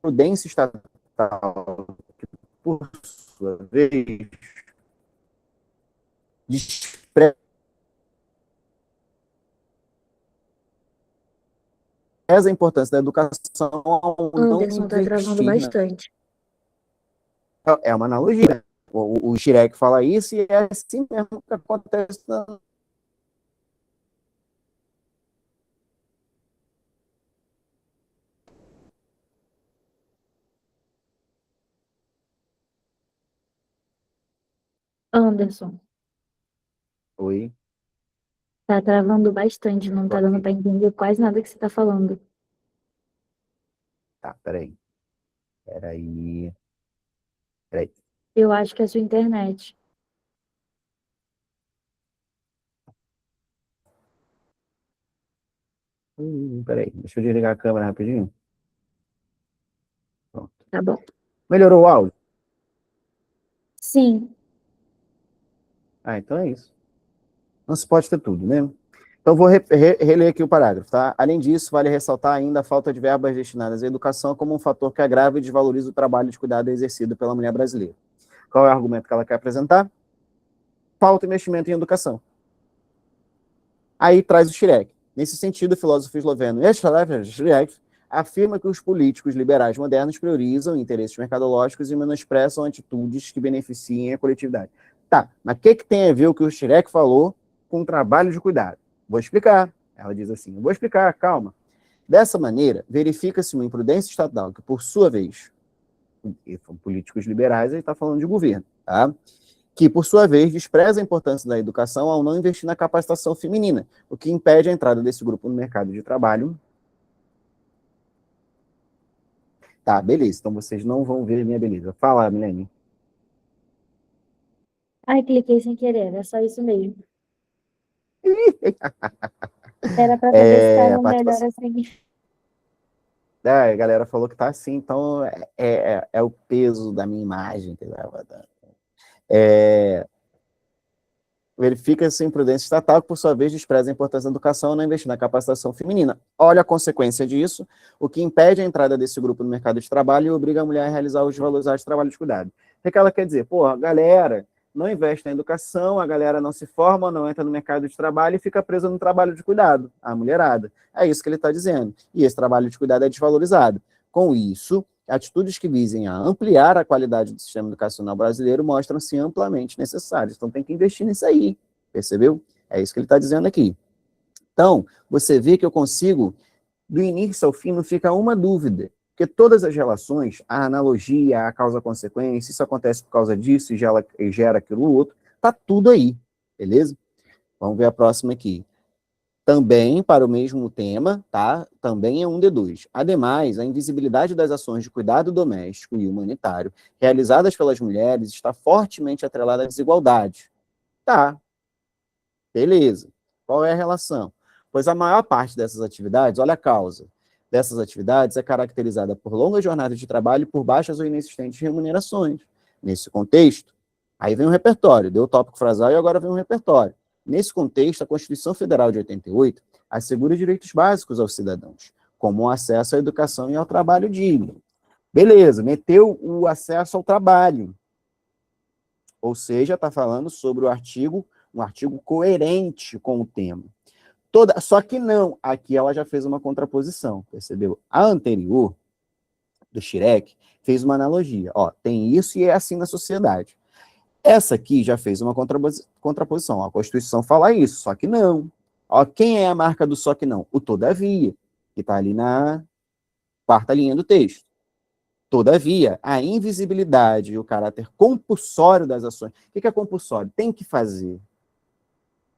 imprudência estatal, que, por sua vez, despreza a importância da educação ao não Anderson, tá travando investir. bastante. É uma analogia. O Schleck fala isso e é assim mesmo que acontece na... Anderson, Oi? tá travando bastante, não tá dando pra entender quase nada que você tá falando. Tá, peraí. Eu acho que é a sua internet. Peraí, deixa eu desligar a câmera rapidinho. Pronto. Tá bom. Melhorou o áudio? Sim. Então é isso. Não se pode ter tudo, né? Então vou reler aqui o parágrafo, tá? Além disso, vale ressaltar ainda a falta de verbas destinadas à educação como um fator que agrava e desvaloriza o trabalho de cuidado exercido pela mulher brasileira. Qual é o argumento que ela quer apresentar? Falta de investimento em educação. Aí traz o Schleck. Nesse sentido, o filósofo esloveno Schleck afirma que os políticos liberais modernos priorizam interesses mercadológicos e menosprezam atitudes que beneficiem a coletividade. Tá, mas o que tem a ver o que o Schleck falou com o trabalho de cuidado? Vou explicar. Ela diz assim, vou explicar, calma. Dessa maneira, verifica-se uma imprudência estatal que, por sua vez, políticos liberais, ele está falando de governo, tá? Que, por sua vez, despreza a importância da educação ao não investir na capacitação feminina, o que impede a entrada desse grupo no mercado de trabalho. Tá, beleza, então vocês não vão ver minha beleza. Fala, Milene. Ai, cliquei sem querer, é só isso mesmo. Era pra saber se tava melhor assim. A galera falou que tá assim, então é o peso da minha imagem. Verifica-se imprudência estatal, que por sua vez despreza a importância da educação e não investir na capacitação feminina. Olha a consequência disso, o que impede a entrada desse grupo no mercado de trabalho e obriga a mulher a realizar os valorizados de trabalho de cuidado. O que ela quer dizer? Pô, a galera não investe na educação, a galera não se forma, não entra no mercado de trabalho e fica presa no trabalho de cuidado, a mulherada. É isso que ele está dizendo. E esse trabalho de cuidado é desvalorizado. Com isso, atitudes que visem a ampliar a qualidade do sistema educacional brasileiro mostram-se amplamente necessárias. Então, tem que investir nisso aí, percebeu? É isso que ele está dizendo aqui. Então, você vê que eu consigo, do início ao fim, não fica uma dúvida, porque todas as relações, a analogia, a causa-consequência, isso acontece por causa disso e gera aquilo outro, tá tudo aí, beleza? Vamos ver a próxima aqui. Também para o mesmo tema, tá? Também é um D2. Ademais, a invisibilidade das ações de cuidado doméstico e humanitário realizadas pelas mulheres está fortemente atrelada à desigualdade. Tá, beleza. Qual é a relação? Pois a maior parte dessas atividades, olha a causa, dessas atividades é caracterizada por longas jornadas de trabalho e por baixas ou inexistentes remunerações. Nesse contexto, aí vem um repertório, deu o tópico frasal e agora vem um repertório. Nesse contexto, a Constituição Federal de 88 assegura direitos básicos aos cidadãos, como o acesso à educação e ao trabalho digno. Beleza, meteu o acesso ao trabalho. ou seja, está falando sobre um artigo coerente com o tema. Só que não, aqui ela já fez uma contraposição, percebeu? A anterior, do Schreck, fez uma analogia. Ó, tem isso e é assim na sociedade. Essa aqui já fez uma contraposição. Ó, a Constituição fala isso, só que não. Ó, quem é a marca do só que não? O todavia, que está ali na quarta linha do texto. Todavia, a invisibilidade e o caráter compulsório das ações. O que é compulsório? Tem que fazer.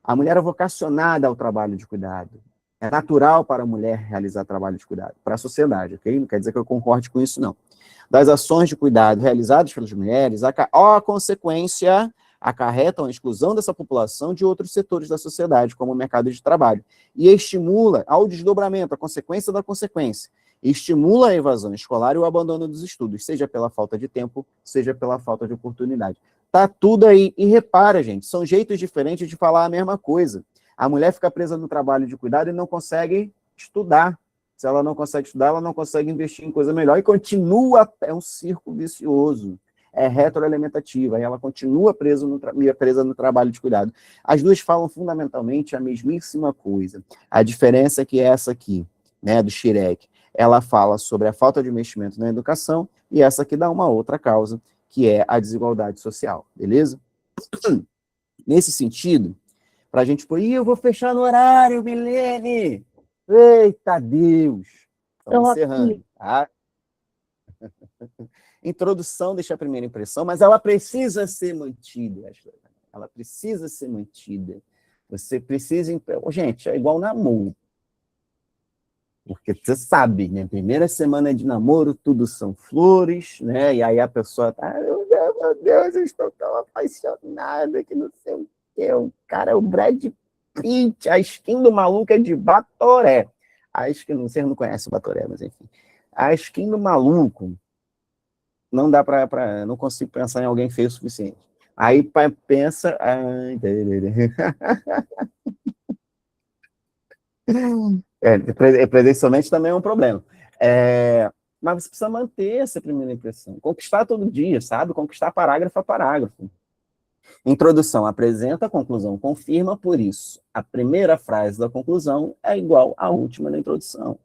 A mulher é vocacionada ao trabalho de cuidado. É natural para a mulher realizar trabalho de cuidado. Para a sociedade, ok? Não quer dizer que eu concorde com isso, não. Das ações de cuidado realizadas pelas mulheres, a consequência acarretam a exclusão dessa população de outros setores da sociedade, como o mercado de trabalho, e estimula ao desdobramento, a consequência da consequência, estimula a evasão escolar e o abandono dos estudos, seja pela falta de tempo, seja pela falta de oportunidade. Tá tudo aí. E repara, gente, são jeitos diferentes de falar a mesma coisa. A mulher fica presa no trabalho de cuidado e não consegue estudar. Se ela não consegue estudar, ela não consegue investir em coisa melhor e continua, é um círculo vicioso, é retroalimentativa, e ela continua presa no trabalho de cuidado. As duas falam fundamentalmente a mesmíssima coisa. A diferença é que essa aqui, né, do Schreck, ela fala sobre a falta de investimento na educação, e essa aqui dá uma outra causa, que é a desigualdade social, beleza? Nesse sentido, para a gente pôr, eu vou fechar no horário, Milene! Eita Deus! Estamos encerrando, tá? Introdução deixa a primeira impressão, mas ela precisa ser mantida. Ela precisa ser mantida. Você precisa... Gente, é igual namoro. Porque você sabe, né? Primeira semana de namoro, tudo são flores, né? E aí a pessoa tá, meu Deus, eu estou tão apaixonada que não sei o que. O cara é o Brad Pitt, a skin do maluco é de Batoré. A skin, não sei, não conhece o Batoré, mas enfim. A skin do maluco, não dá para não consigo pensar em alguém feio o suficiente. Aí pensa... presencialmente também é um problema. Mas você precisa manter essa primeira impressão. Conquistar todo dia, sabe? Conquistar parágrafo a parágrafo. Introdução apresenta, conclusão confirma, por isso, a primeira frase da conclusão é igual à última da introdução.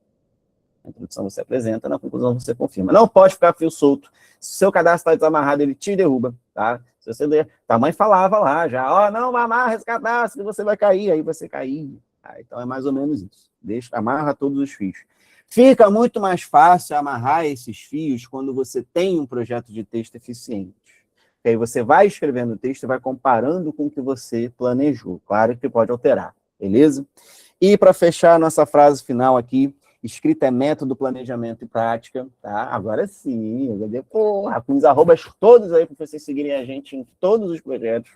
Na introdução você apresenta, na conclusão você confirma. Não pode ficar fio solto. Se o seu cadastro está desamarrado, ele te derruba, tá? Se você der... A mãe falava lá já, ó, não amarra esse cadastro que você vai cair, aí você cair. Então é mais ou menos isso. Amarra todos os fios. Fica muito mais fácil amarrar esses fios quando você tem um projeto de texto eficiente. E aí você vai escrevendo o texto e vai comparando com o que você planejou. Claro que pode alterar, beleza? E para fechar a nossa frase final aqui, escrita é método, planejamento e prática, tá? Agora sim, porra, com os arrobas todos aí para vocês seguirem a gente em todos os projetos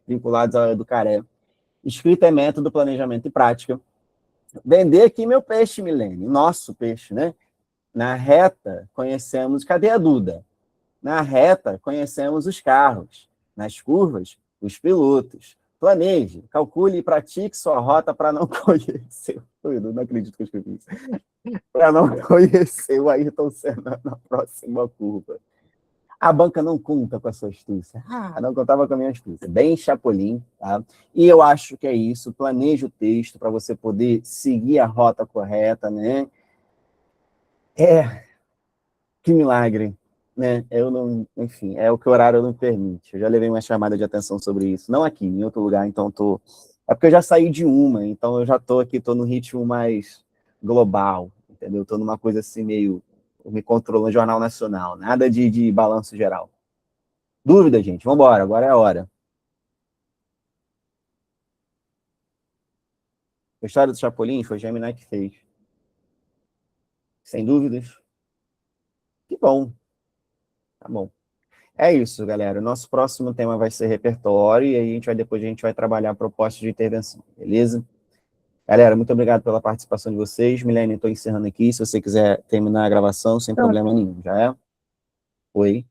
vinculados ao Educaré. Escrita é método, planejamento e prática. Vender aqui meu peixe, Milene, nosso peixe, né? Na reta, conhecemos... Cadê a Duda? Na reta, conhecemos os carros. Nas curvas, os pilotos. Planeje, calcule e pratique sua rota para não conhecer... Eu não acredito que eu escrevi isso. Para não conhecer o Ayrton Senna na próxima curva. A banca não conta com a sua astúcia. Não contava com a minha astúcia. Bem Chapolin, tá? E eu acho que é isso. Planeje o texto para você poder seguir a rota correta, né? Que milagre, né? Eu não... Enfim, é o que o horário não permite. Eu já levei uma chamada de atenção sobre isso. Não aqui, em outro lugar, então tô... É porque eu já saí de uma, então eu já tô aqui, tô no ritmo mais global, entendeu? Tô numa coisa assim meio... me controlando Jornal Nacional. Nada de balanço geral. Dúvida, gente? Vamos embora, agora é a hora. A história do Chapolin foi Gemini que fez. Sem dúvidas? Que bom. Tá bom. É isso, galera. O nosso próximo tema vai ser repertório e aí depois a gente vai trabalhar propostas de intervenção, beleza? Galera, muito obrigado pela participação de vocês. Milene, estou encerrando aqui. Se você quiser terminar a gravação, sem problema nenhum, já é? Oi?